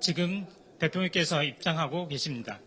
지금 대통령께서 입장하고 계십니다.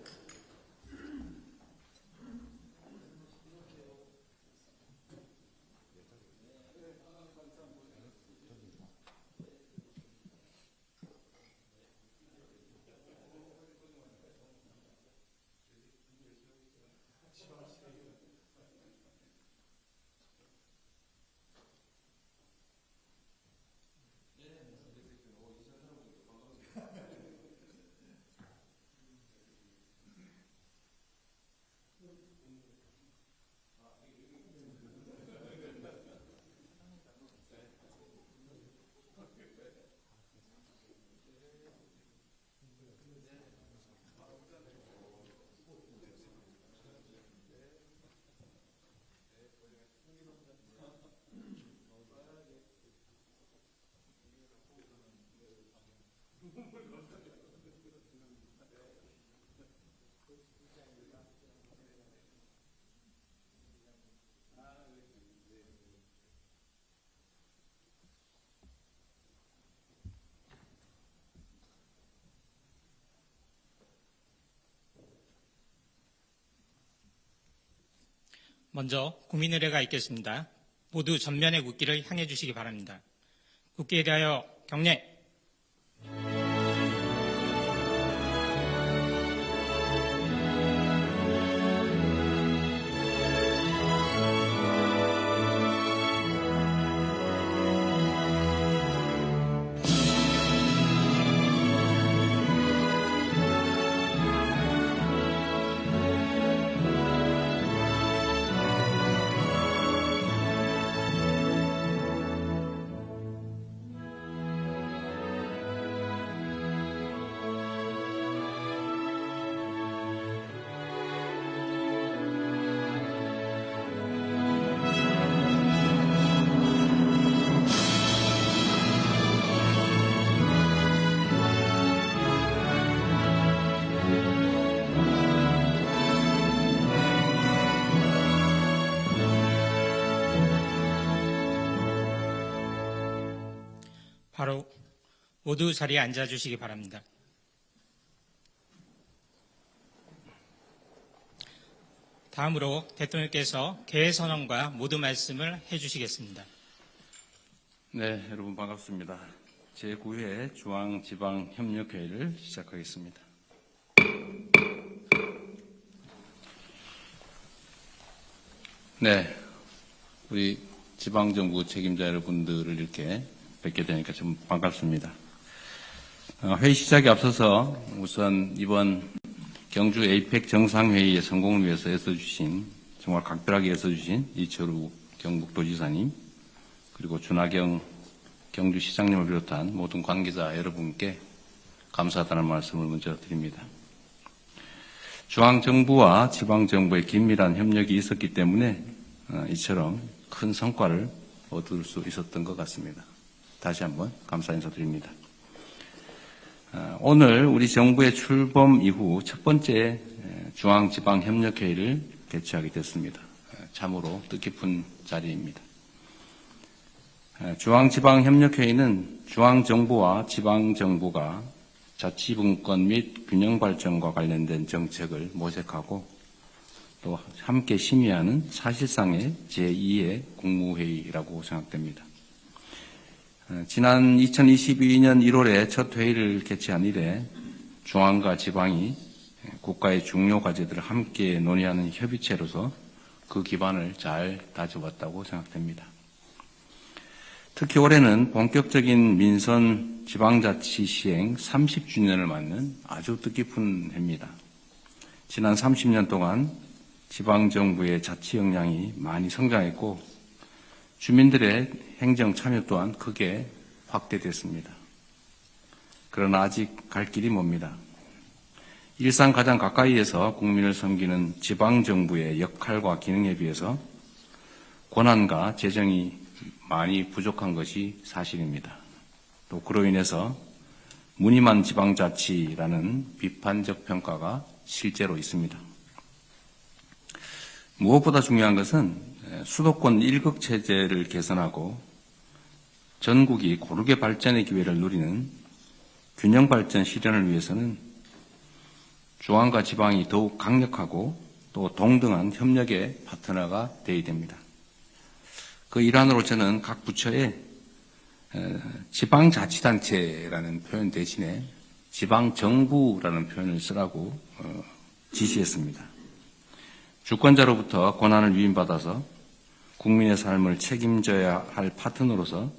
먼저 국민의례가 있겠습니다. 모두 전면의 국기를 향해 주시기 바랍니다. 국기에 대하여 경례. 바로 모두 자리에 앉아주시기 바랍니다. 다음으로 대통령께서 개회선언과 모두 말씀을 해주시겠습니다. 네, 여러분 반갑습니다. 제9회 중앙지방협력회의를 시작하겠습니다. 네, 우리 지방정부 책임자 여러분들을 이렇게 뵙게 되니까 좀 반갑습니다. 회의 시작에 앞서서 우선 이번 경주 에이펙 정상회의의 성공을 위해서 애써주신, 정말 각별하게 애써주신 이철우 경북도지사님, 그리고 준하경 경주시장님을 비롯한 모든 관계자 여러분께 감사하다는 말씀을 먼저 드립니다. 중앙정부와 지방정부의 긴밀한 협력이 있었기 때문에 이처럼 큰 성과를 얻을 수 있었던 것 같습니다. 다시 한번 감사 인사드립니다. 오늘 우리 정부의 출범 이후 첫 번째 중앙지방협력회의를 개최하게 됐습니다. 참으로 뜻깊은 자리입니다. 중앙지방협력회의는 중앙정부와 지방정부가 자치분권 및 균형발전과 관련된 정책을 모색하고 또 함께 심의하는 사실상의 제2의 국무회의라고 생각됩니다. 지난 2022년 1월에 첫 회의를 개최한 이래 중앙과 지방이 국가의 중요 과제들을 함께 논의하는 협의체로서 그 기반을 잘 다져왔다고 생각됩니다. 특히 올해는 본격적인 민선 지방자치 시행 30주년을 맞는 아주 뜻깊은 해입니다. 지난 30년 동안 지방정부의 자치 역량이 많이 성장했고 주민들의 행정 참여 또한 크게 확대됐습니다. 그러나 아직 갈 길이 멉니다. 일상 가장 가까이에서 국민을 섬기는 지방정부의 역할과 기능에 비해서 권한과 재정이 많이 부족한 것이 사실입니다. 또 그로 인해서 무늬만 지방자치라는 비판적 평가가 실제로 있습니다. 무엇보다 중요한 것은 수도권 1극 체제를 개선하고 전국이 고르게 발전의 기회를 누리는 균형 발전 실현을 위해서는 중앙과 지방이 더욱 강력하고 또 동등한 협력의 파트너가 되어야 됩니다. 그 일환으로 저는 각 부처에 지방자치단체라는 표현 대신에 지방정부라는 표현을 쓰라고 지시했습니다. 주권자로부터 권한을 위임받아서 국민의 삶을 책임져야 할 파트너로서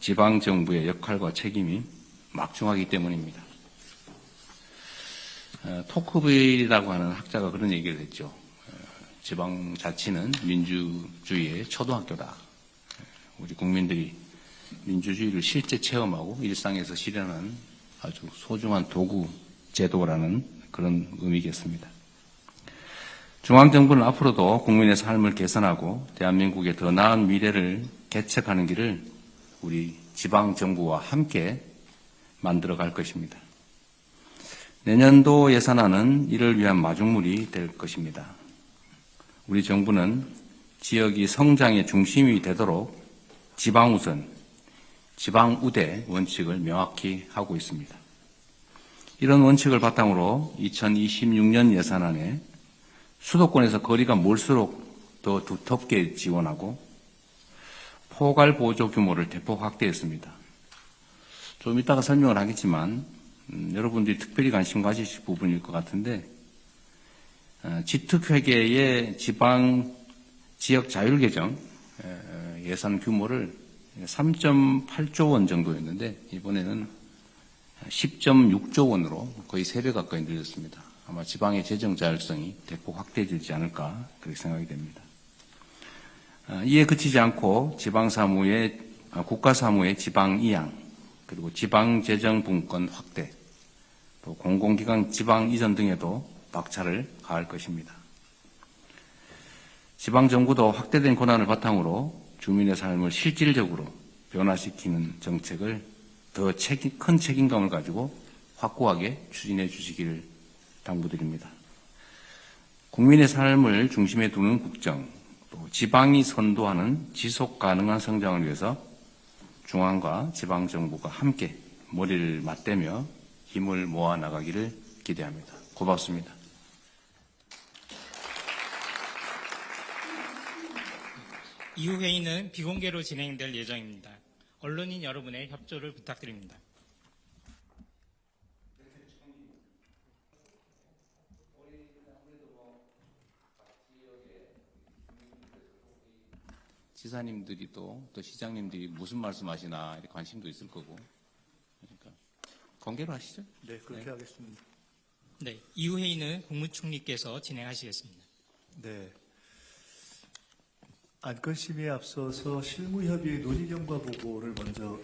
지방정부의 역할과 책임이 막중하기 때문입니다. 토크빌이라고 하는 학자가 그런 얘기를 했죠. 지방자치는 민주주의의 초등학교다. 우리 국민들이 민주주의를 실제 체험하고 일상에서 실현하는 아주 소중한 도구 제도라는 그런 의미겠습니다. 중앙정부는 앞으로도 국민의 삶을 개선하고 대한민국의 더 나은 미래를 개척하는 길을 우리 지방정부와 함께 만들어갈 것입니다. 내년도 예산안은 이를 위한 마중물이 될 것입니다. 우리 정부는 지역이 성장의 중심이 되도록 지방우선, 지방우대 원칙을 명확히 하고 있습니다. 이런 원칙을 바탕으로 2026년 예산안에 수도권에서 거리가 멀수록 더 두텁게 지원하고 포괄 보조 규모를 대폭 확대했습니다. 좀 이따가 설명을 하겠지만 여러분들이 특별히 관심 가지실 부분일 것 같은데 지특회계의 지역 자율개정 예산 규모를 3.8조 원 정도였는데 이번에는 10.6조 원으로 거의 3배 가까이 늘렸습니다. 아마 지방의 재정 자율성이 대폭 확대되지 않을까 그렇게 생각이 됩니다. 이에 그치지 않고 국가사무의 지방 이양 그리고 지방재정분권 확대 또 공공기관 지방 이전 등에도 박차를 가할 것입니다. 지방정부도 확대된 권한을 바탕으로 주민의 삶을 실질적으로 변화시키는 정책을 더 큰 책임감을 가지고 확고하게 추진해 주시기를 당부드립니다. 국민의 삶을 중심에 두는 국정, 또 지방이 선도하는 지속 가능한 성장을 위해서 중앙과 지방정부가 함께 머리를 맞대며 힘을 모아 나가기를 기대합니다. 고맙습니다. 이후 회의는 비공개로 진행될 예정입니다. 언론인 여러분의 협조를 부탁드립니다. 지사님들이 또 시장님들이 무슨 말씀하시나 이렇게 관심도 있을 거고 그러니까 공개로 하시죠. 네, 그렇게 하겠습니다. 네, 이후 회의는 국무총리께서 진행하시겠습니다. 네. 안건심의에 앞서서 실무협의회 논의경과 보고를 먼저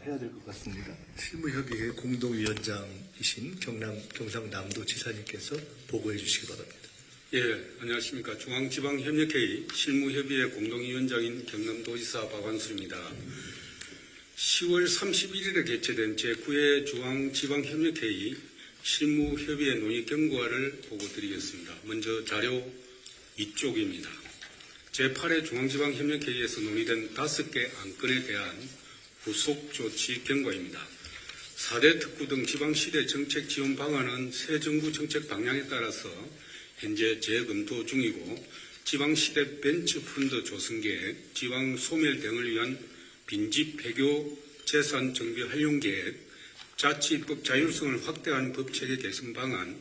해야 될 것 같습니다. 실무협의회 공동위원장이신 경상남도 지사님께서 보고해 주시기 바랍니다. 예, 안녕하십니까. 중앙지방협력회의 실무협의회 공동위원장인 경남도지사 박완수입니다. 10월 31일에 개최된 제9회 중앙지방협력회의 실무협의회 논의 경과를 보고드리겠습니다. 먼저 자료 이쪽입니다. 제8회 중앙지방협력회의에서 논의된 5개 안건에 대한 후속 조치 경과입니다. 4대 특구 등 지방시대 정책 지원 방안은 새 정부 정책 방향에 따라서 현재 재검토 중이고 지방시대 벤처펀드 조성 계획, 지방 소멸 등을 위한 빈집 폐교 재산 정비 활용 계획, 자치입법 자율성을 확대한 법체계 개선 방안,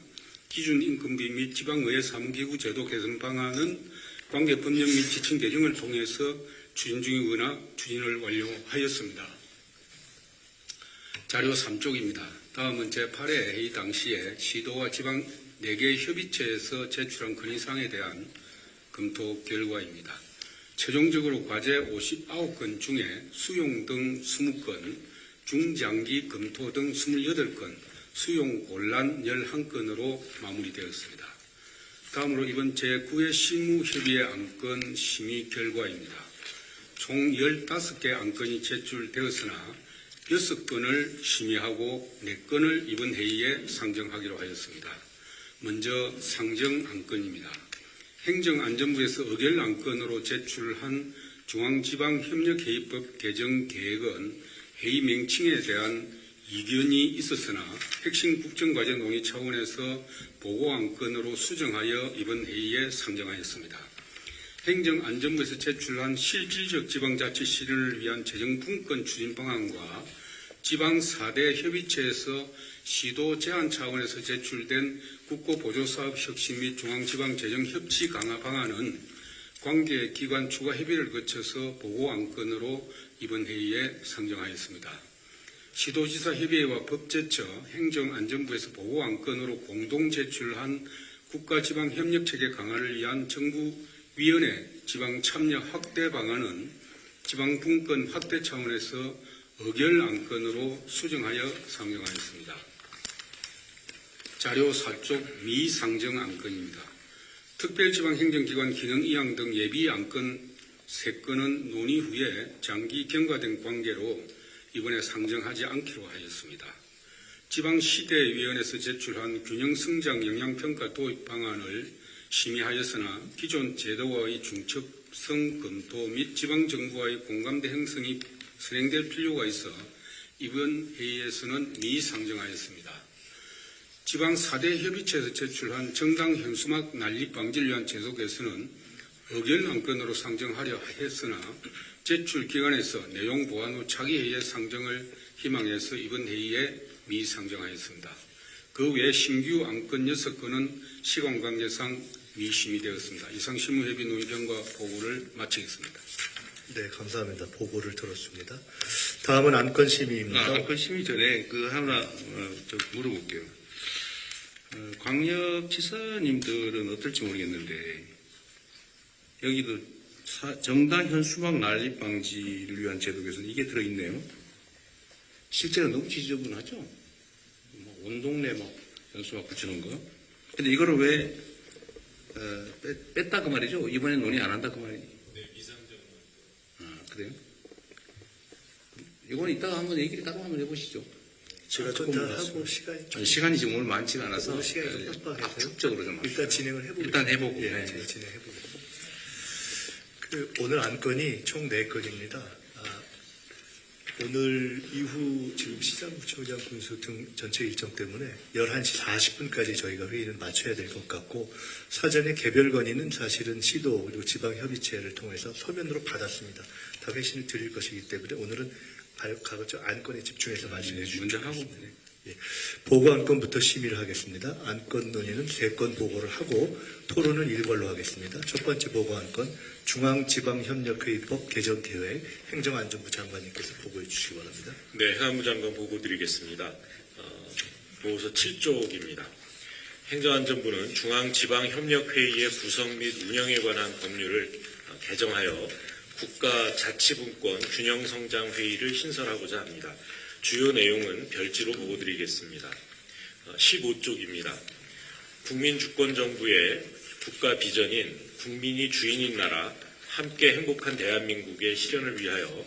기준인건비 및 지방의회 사무기구 제도 개선 방안은 관계 법령 및 지침 개정을 통해서 추진 중이거나 추진을 완료하였습니다. 자료 3쪽입니다. 다음은 제8회 회의 당시에 시도와 지방 4개 협의체에서 제출한 건의사항에 대한 검토 결과입니다. 최종적으로 과제 59건 중에 수용 등 20건, 중장기 검토 등 28건, 수용 곤란 11건으로 마무리되었습니다. 다음으로 이번 제9회 실무협의회 안건 심의 결과입니다. 총 15개 안건이 제출되었으나 6건을 심의하고 4건을 이번 회의에 상정하기로 하였습니다. 먼저 상정 안건입니다. 행정안전부에서 의결 안건으로 제출한 중앙지방협력회의법 개정 계획은 회의 명칭에 대한 이견이 있었으나 핵심 국정과제 논의 차원에서 보고안건으로 수정하여 이번 회의에 상정하였습니다. 행정안전부에서 제출한 실질적 지방자치 실현을 위한 재정분권 추진 방안과 지방 4대 협의체에서 시도 제한 차원에서 제출된 국고보조사업 혁신 및 중앙지방재정협치 강화 방안은 관계 기관 추가 협의를 거쳐서 보고안건으로 이번 회의에 상정하였습니다. 시도지사 협의회와 법제처, 행정안전부에서 보고안건으로 공동 제출한 국가지방협력체계 강화를 위한 정부위원회 지방참여 확대 방안은 지방분권 확대 차원에서 의결안건으로 수정하여 상정하였습니다. 자료 4쪽 미상정 안건입니다. 특별지방행정기관 기능 이양 등 예비 안건 3건은 논의 후에 장기 경과된 관계로 이번에 상정하지 않기로 하였습니다. 지방시대위원회에서 제출한 균형성장 영향평가 도입 방안을 심의하였으나 기존 제도와의 중첩성 검토 및 지방정부와의 공감대 형성이 선행될 필요가 있어 이번 회의에서는 미상정하였습니다. 지방 4대 협의체에서 제출한 정당 현수막 난립 방지를 위한 제도 개선은 의결 안건으로 상정하려 했으나 제출 기관에서 내용 보완 후 차기 회의에 상정을 희망해서 이번 회의에 미상정하였습니다. 그 외 신규 안건 6건은 시간 관계상 미심의되었습니다. 이상 실무협의 논의 경과 보고를 마치겠습니다. 네, 감사합니다. 보고를 들었습니다. 다음은 안건 심의입니다. 안건 심의 전에 하나 물어볼게요. 광역지사님들은 어떨지 모르겠는데 여기도 정당 현수막 난립 방지를 위한 제도 개선 이게 들어있네요. 실제로 너무 지저분하죠. 온 동네 현수막 붙이는 거. 근데 이거를 왜 뺐다 그 말이죠? 이번에 논의 안 한다 그 말이죠? 네, 미상정. 그래요? 이건 이따가 한번 얘기를 따로 한번 해보시죠. 제가 좀 더 하고 시간이 지금 오늘 많지가 않아서 오늘 시간이 좀 빡빡해서요. 압축적으로 좀 일단 진행을 해보겠습니다. 일단 해보고. 예, 네. 제가 진행해보겠습니다. 오늘 안건이 총 4건입니다. 오늘 이후 지금 시장구청장 군수 등 전체 일정 때문에 11시 40분까지 저희가 회의를 마쳐야 될 것 같고 사전에 개별 건의는 사실은 시도 그리고 지방협의체를 통해서 서면으로 받았습니다. 다 회신을 드릴 것이기 때문에 오늘은 가급적 안건에 집중해서 말씀해 주시죠. 먼저 하고. 예, 보고 안건부터 심의를 하겠습니다. 안건 논의는 3건 보고를 하고 토론은 일괄로 하겠습니다. 첫 번째 보고 안건 중앙지방협력회의법 개정 계획 행정안전부 장관님께서 보고해 주시기 바랍니다. 네, 해안부 장관 보고 드리겠습니다. 보고서 7쪽입니다. 행정안전부는 중앙지방협력회의의 구성 및 운영에 관한 법률을 개정하여 국가자치분권 균형성장회의를 신설하고자 합니다. 주요 내용은 별지로 보고 드리겠습니다. 15쪽입니다. 국민주권정부의 국가 비전인 국민이 주인인 나라 함께 행복한 대한민국의 실현을 위하여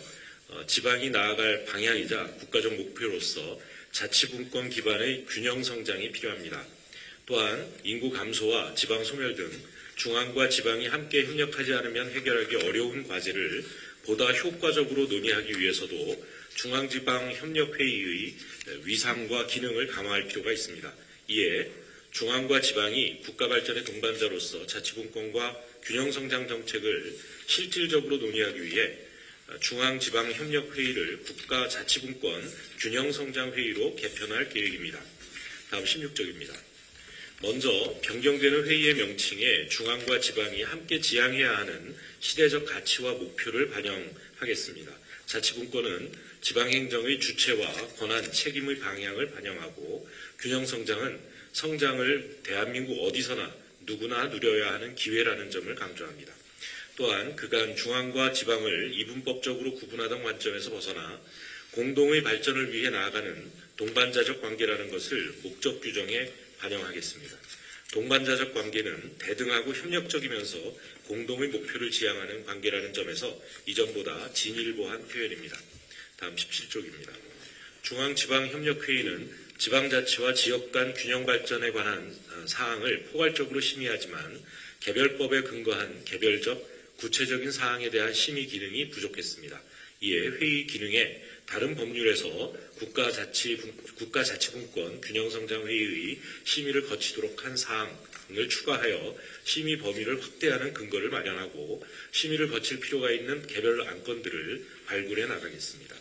지방이 나아갈 방향이자 국가적 목표로서 자치분권 기반의 균형성장이 필요합니다. 또한 인구 감소와 지방 소멸 등 중앙과 지방이 함께 협력하지 않으면 해결하기 어려운 과제를 보다 효과적으로 논의하기 위해서도 중앙지방협력회의의 위상과 기능을 강화할 필요가 있습니다. 이에 중앙과 지방이 국가발전의 동반자로서 자치분권과 균형성장 정책을 실질적으로 논의하기 위해 중앙지방협력회의를 국가자치분권 균형성장회의로 개편할 계획입니다. 다음 16쪽입니다. 먼저 변경되는 회의의 명칭에 중앙과 지방이 함께 지향해야 하는 시대적 가치와 목표를 반영하겠습니다. 자치분권은 지방행정의 주체와 권한, 책임의 방향을 반영하고 균형성장은 성장을 대한민국 어디서나 누구나 누려야 하는 기회라는 점을 강조합니다. 또한 그간 중앙과 지방을 이분법적으로 구분하던 관점에서 벗어나 공동의 발전을 위해 나아가는 동반자적 관계라는 것을 목적 규정에 반영하겠습니다. 동반자적 관계는 대등하고 협력적이면서 공동의 목표를 지향하는 관계라는 점에서 이전보다 진일보한 표현입니다. 다음 17쪽입니다. 중앙지방협력회의는 지방자치와 지역 간 균형 발전에 관한 사항을 포괄적으로 심의하지만 개별법에 근거한 개별적 구체적인 사항에 대한 심의 기능이 부족했습니다. 이에 회의 기능에 다른 법률에서 국가자치분권 균형성장회의의 심의를 거치도록 한 사항을 추가하여 심의 범위를 확대하는 근거를 마련하고 심의를 거칠 필요가 있는 개별 안건들을 발굴해 나가겠습니다.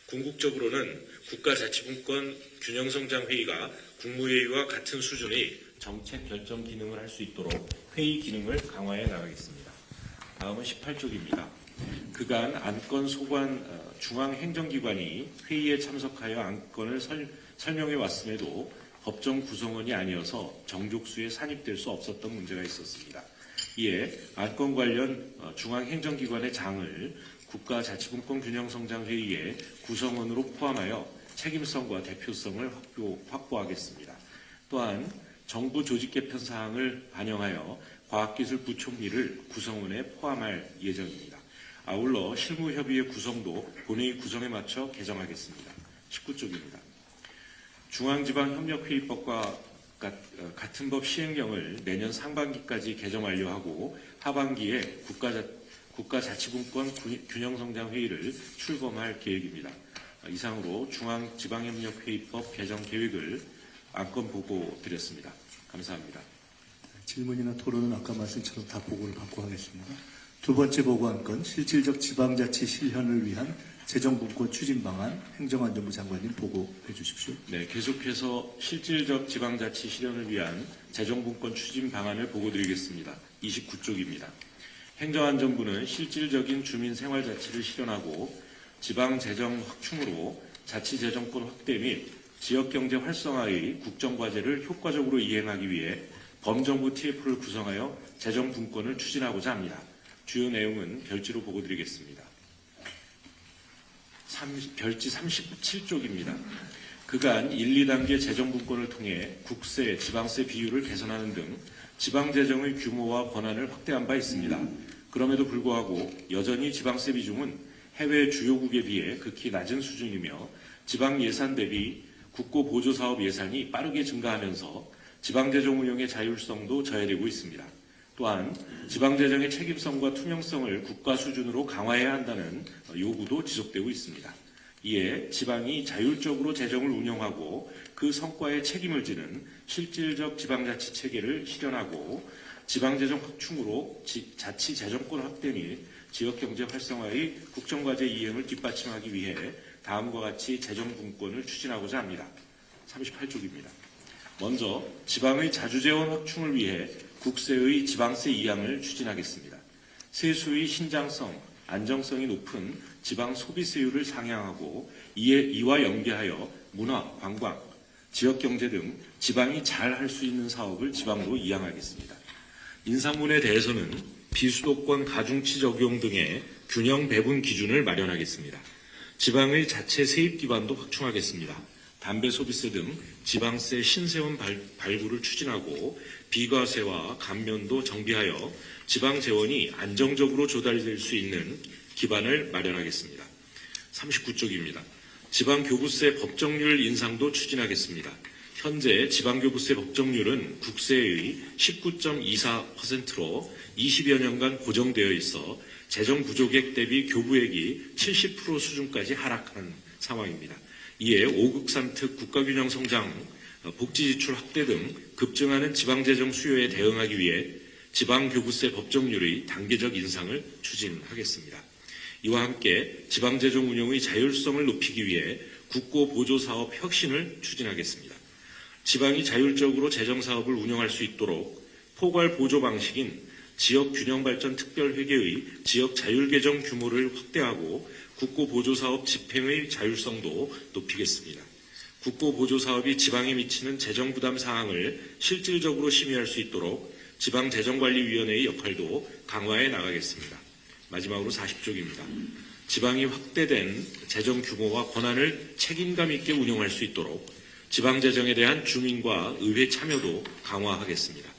궁극적으로는 국가자치분권 균형성장회의가 국무회의와 같은 수준의 정책 결정 기능을 할 수 있도록 회의 기능을 강화해 나가겠습니다. 다음은 18쪽입니다. 그간 안건 소관 중앙행정기관이 회의에 참석하여 안건을 설명해 왔음에도 법정 구성원이 아니어서 정족수에 산입될 수 없었던 문제가 있었습니다. 이에 안건 관련 중앙행정기관의 장을 국가자치분권 균형성장회의의 구성원으로 포함하여 책임성과 대표성을 확보하겠습니다. 또한 정부 조직 개편 사항을 반영하여 과학기술부총리를 구성원에 포함할 예정입니다. 아울러 실무협의회 구성도 본회의 구성에 맞춰 개정하겠습니다. 19쪽입니다. 중앙지방협력회의법과 같은 법 시행령을 내년 상반기까지 개정 완료하고 하반기에 국가자치분권 균형성장회의를 출범할 계획입니다. 이상으로 중앙지방협력회의법 개정 계획을 안건 보고 드렸습니다. 감사합니다. 질문이나 토론은 아까 말씀처럼 다 보고를 받고 하겠습니다. 두 번째 보고 안건 실질적 지방자치 실현을 위한 재정분권 추진 방안 행정안전부 장관님 보고해 주십시오. 네, 계속해서 실질적 지방자치 실현을 위한 재정분권 추진 방안을 보고드리겠습니다. 29쪽입니다. 행정안전부는 실질적인 주민생활자치를 실현하고 지방재정 확충으로 자치재정권 확대 및 지역경제 활성화의 국정과제를 효과적으로 이행하기 위해 범정부 TF를 구성하여 재정분권을 추진하고자 합니다. 주요 내용은 별지로 보고드리겠습니다. 별지 37쪽입니다. 그간 1, 2단계 재정분권을 통해 국세, 지방세 비율을 개선하는 등 지방재정의 규모와 권한을 확대한 바 있습니다. 그럼에도 불구하고 여전히 지방세 비중은 해외 주요국에 비해 극히 낮은 수준이며 지방 예산 대비 국고보조사업 예산이 빠르게 증가하면서 지방재정 운영의 자율성도 저해되고 있습니다. 또한 지방재정의 책임성과 투명성을 국가 수준으로 강화해야 한다는 요구도 지속되고 있습니다. 이에 지방이 자율적으로 재정을 운영하고 그 성과에 책임을 지는 실질적 지방자치 체계를 실현하고 지방재정 확충으로 자치재정권 확대 및 지역경제 활성화의 국정과제 이행을 뒷받침하기 위해 다음과 같이 재정분권을 추진하고자 합니다. 38쪽입니다. 먼저 지방의 자주재원 확충을 위해 국세의 지방세 이항을 추진하겠습니다. 세수의 신장성, 안정성이 높은 지방 소비세율을 상향하고 이와 연계하여 문화, 관광, 지역경제 등 지방이 잘 할 수 있는 사업을 지방으로 이항하겠습니다. 인상분에 대해서는 비수도권 가중치 적용 등의 균형 배분 기준을 마련하겠습니다. 지방의 자체 세입 기반도 확충하겠습니다. 담배 소비세 등 지방세 신세원 발굴을 추진하고 비과세와 감면도 정비하여 지방 재원이 안정적으로 조달될 수 있는 기반을 마련하겠습니다. 39쪽입니다. 지방교부세 법정률 인상도 추진하겠습니다. 현재 지방교부세 법정률은 국세의 19.24%로 20여 년간 고정되어 있어 재정 부족액 대비 교부액이 70% 수준까지 하락하는 상황입니다. 이에 5급 3특 국가균형 성장, 복지지출 확대 등 급증하는 지방재정 수요에 대응하기 위해 지방교부세 법정률의 단계적 인상을 추진하겠습니다. 이와 함께 지방재정 운영의 자율성을 높이기 위해 국고보조사업 혁신을 추진하겠습니다. 지방이 자율적으로 재정사업을 운영할 수 있도록 포괄보조 방식인 지역균형발전특별회계의 지역자율계정 규모를 확대하고 국고보조사업 집행의 자율성도 높이겠습니다. 국고보조사업이 지방에 미치는 재정부담 사항을 실질적으로 심의할 수 있도록 지방재정관리위원회의 역할도 강화해 나가겠습니다. 마지막으로 40쪽입니다. 지방이 확대된 재정 규모와 권한을 책임감 있게 운영할 수 있도록 지방재정에 대한 주민과 의회 참여도 강화하겠습니다.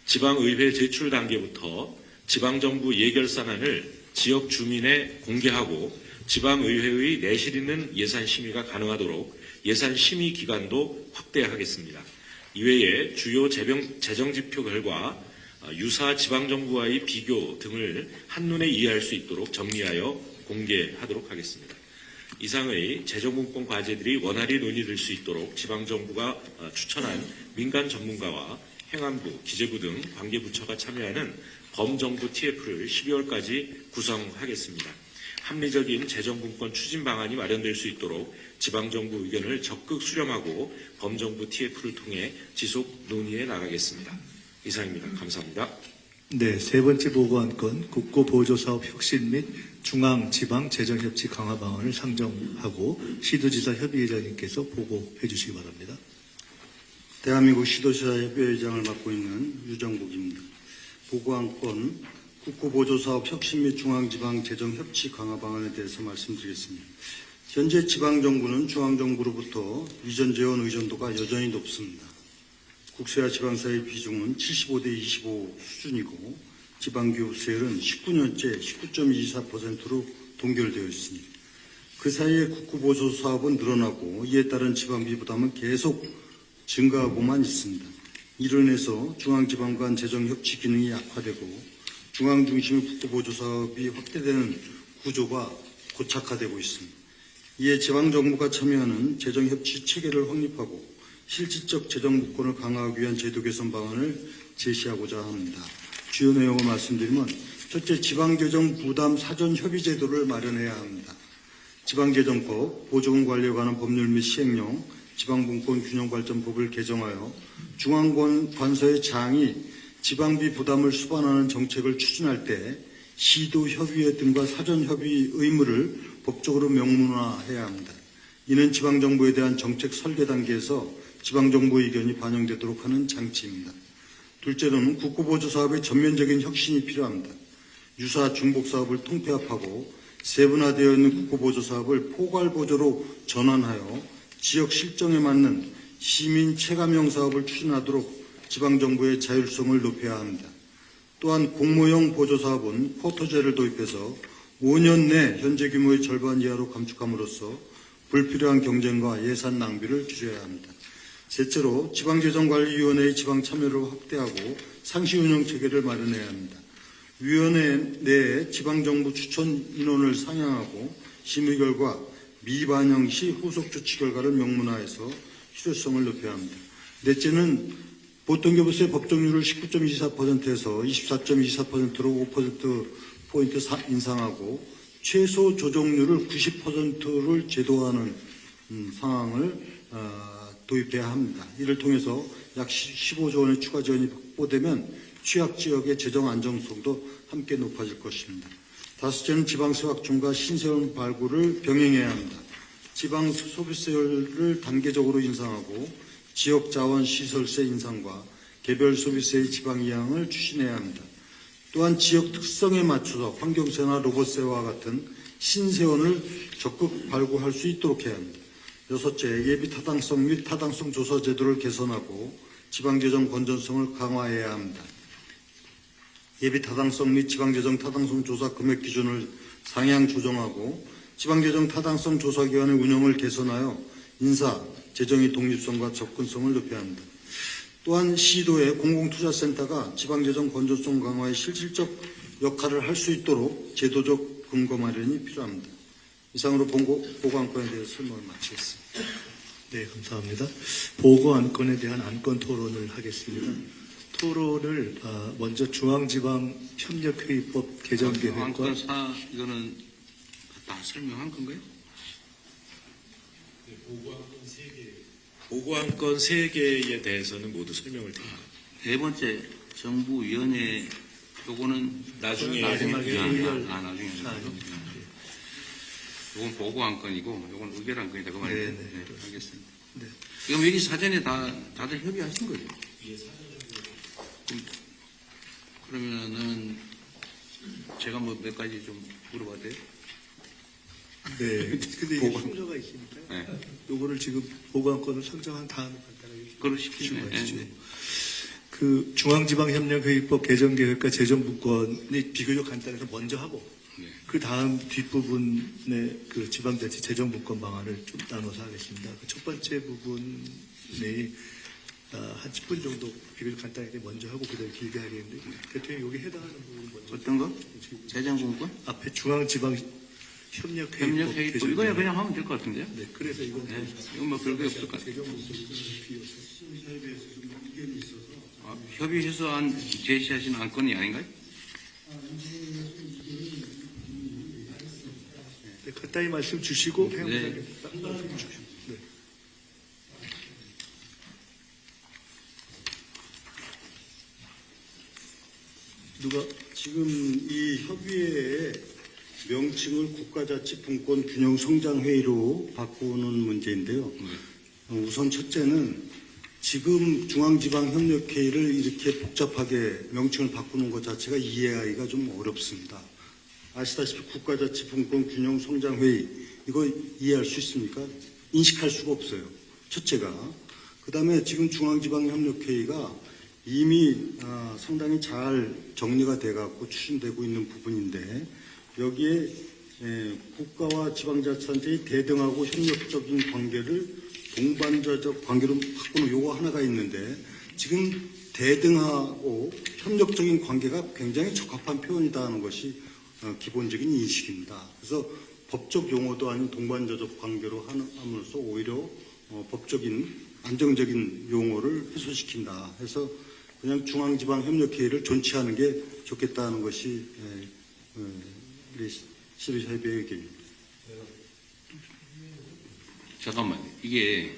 지방의회 제출 단계부터 지방정부 예결산안을 지역 주민에 공개하고 지방의회의 내실 있는 예산 심의가 가능하도록 예산 심의 기간도 확대하겠습니다. 이외에 주요 재정지표 결과 유사 지방정부와의 비교 등을 한눈에 이해할 수 있도록 정리하여 공개하도록 하겠습니다. 이상의 재정분권 과제들이 원활히 논의될 수 있도록 지방정부가 추천한 민간 전문가와 행안부, 기재부 등 관계부처가 참여하는 범정부 TF를 12월까지 구성하겠습니다. 합리적인 재정분권 추진 방안이 마련될 수 있도록 지방정부 의견을 적극 수렴하고 범정부 TF를 통해 지속 논의해 나가겠습니다. 이상입니다. 감사합니다. 네, 세 번째 보고안건 국고보조사업 혁신 및 중앙, 지방 재정협치 강화 방안을 상정하고 시도지사 협의회장님께서 보고해 주시기 바랍니다. 대한민국 시도지사 협의회장을 맡고 있는 유정국입니다. 보고안건 국고보조사업 혁신 및 중앙지방 재정협치 강화 방안에 대해서 말씀드리겠습니다. 현재 지방정부는 중앙정부로부터 위전 재원 의존도가 여전히 높습니다. 국세와 지방사의 비중은 75대 25 수준이고 지방교육 수율은 19년째 19.24%로 동결되어 있습니다. 그 사이에 국고보조사업은 늘어나고 이에 따른 지방비 부담은 계속 증가하고만 있습니다. 이로 인해서 중앙지방 간 재정협치 기능이 약화되고 중앙 중심의 국고보조사업이 확대되는 구조가 고착화되고 있습니다. 이에 지방정부가 참여하는 재정협치 체계를 확립하고 실질적 재정분권을 강화하기 위한 제도 개선 방안을 제시하고자 합니다. 주요 내용을 말씀드리면 첫째, 지방재정 부담 사전 협의 제도를 마련해야 합니다. 지방재정법, 보조금 관리에 관한 법률 및 시행령, 지방분권 균형발전법을 개정하여 중앙관서의 장이 지방비 부담을 수반하는 정책을 추진할 때 시도협의회 등과 사전협의 의무를 법적으로 명문화해야 합니다. 이는 지방정부에 대한 정책 설계 단계에서 지방정부 의견이 반영되도록 하는 장치입니다. 둘째로는 국고보조사업의 전면적인 혁신이 필요합니다. 유사 중복사업을 통폐합하고 세분화되어 있는 국고보조사업을 포괄보조로 전환하여 지역 실정에 맞는 시민 체감형 사업을 추진하도록 지방정부의 자율성을 높여야 합니다. 또한 공모형 보조사업은 쿼터제를 도입해서 5년 내 현재 규모의 절반 이하로 감축함으로써 불필요한 경쟁과 예산 낭비를 줄여야 합니다. 셋째로 지방재정관리위원회의 지방 참여를 확대하고 상시 운영 체계를 마련해야 합니다. 위원회 내에 지방정부 추천 인원을 상향하고 심의 결과 미반영 시 후속 조치 결과를 명문화해서 실효성을 높여야 합니다. 넷째는 보통교부세 법정률을 19.24%에서 24.24%로 5%포인트 인상하고 최소 조정률을 90%를 제도화하는 상황을 도입해야 합니다. 이를 통해서 약 15조 원의 추가 지원이 확보되면 취약지역의 재정 안정성도 함께 높아질 것입니다. 다섯째는 지방세 확충과 신세원 발굴을 병행해야 합니다. 지방 소비세율을 단계적으로 인상하고 지역 자원 시설세 인상과 개별 소비세의 지방 이항을 추진해야 합니다. 또한 지역 특성에 맞춰서 환경세나 로봇세와 같은 신세원을 적극 발굴할 수 있도록 해야 합니다. 여섯째, 예비 타당성 및 타당성 조사 제도를 개선하고 지방재정 건전성을 강화해야 합니다. 예비 타당성 및 지방재정 타당성 조사 금액 기준을 상향 조정하고 지방재정 타당성 조사기관의 운영을 개선하여 인사, 재정의 독립성과 접근성을 높여야 합니다. 또한 시도의 공공투자센터가 지방재정 건전성 강화에 실질적 역할을 할 수 있도록 제도적 근거 마련이 필요합니다. 이상으로 보고안건에 대해서 설명을 마치겠습니다. 네, 감사합니다. 보고안건에 대한 안건 토론을 하겠습니다. 토론을 먼저 중앙지방협력회의법 개정계획과 안건 4 이거는 다 설명한 건가요? 보고안건 3개에 대해서는 모두 설명을 드립니다. 네 번째 정부위원회 요거는 나중에 마지막에 의결 나중에 사안입니다. 요건 보고안건이고 요건 의결안건이다 그 말이에요. 네, 네. 네, 알겠습니다. 네. 그럼 여기 사전에 다들 협의하신 거죠? 그러면은 제가 뭐 몇 가지 좀 물어봐도 돼요? 네. 근데 이게 순서가 있으니까 네. 요거를 지금 보고안건을 상정한 다음에 간단하게 그러십시오. 네, 말씀하시죠. 네. 그 중앙지방협력회의법 개정계획과 재정분권이 비교적 간단해서 먼저 하고 네. 그 다음 뒷부분의 그 지방자치 재정분권 방안을 좀 나눠서 하겠습니다. 그 첫 번째 부분이 한 10분 정도 비교적 간단하게 먼저 하고 그다음에 길게 하겠는데 대통령이 여기 해당하는 부분 먼저 어떤 거? 재정분권? 앞에 중앙지방 협력회의 또 이거야 그냥 하면 될 것 같은데요? 네, 그래서 이건 네, 이건 뭐 별거 없을 것 같아요. 재정 목소리가 비어서 실무협의회에서 좀 의견이 있어서 협의해서 제시하신 안건이 아닌가요? 네, 간단히 말씀 주시고 네. 행정하겠다. 말씀 주십시오. 네. 누가 지금 이 협의회의 명칭을 국가자치분권균형성장회의로 바꾸는 문제인데요. 우선 첫째는 지금 중앙지방협력회의를 이렇게 복잡하게 명칭을 바꾸는 것 자체가 이해하기가 좀 어렵습니다. 아시다시피 국가자치분권균형성장회의 이거 이해할 수 있습니까? 인식할 수가 없어요. 첫째가. 그 다음에 지금 중앙지방협력회의가 이미 상당히 잘 정리가 돼갖고 추진되고 있는 부분인데 여기에 국가와 지방자치단체의 대등하고 협력적인 관계를 동반자적 관계로 바꾸는 요거 하나가 있는데 지금 대등하고 협력적인 관계가 굉장히 적합한 표현이다 하는 것이 기본적인 인식입니다. 그래서 법적 용어도 아닌 동반자적 관계로 함으로써 오히려 법적인 안정적인 용어를 해소시킨다 해서 그냥 중앙지방협력회의를 존치하는 게 좋겠다는 것이 우리 실의협의회 의견입니다. 잠깐만, 이게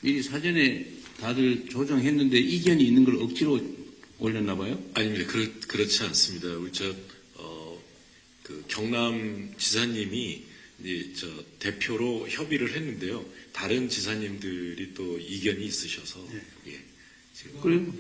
미리 사전에 다들 조정했는데 이견이 있는 걸 억지로 올렸나 봐요? 아닙니다. 그렇지 않습니다. 우리 그 경남 지사님이 이제 대표로 협의를 했는데요. 다른 지사님들이 또 이견이 있으셔서 예. 그래요?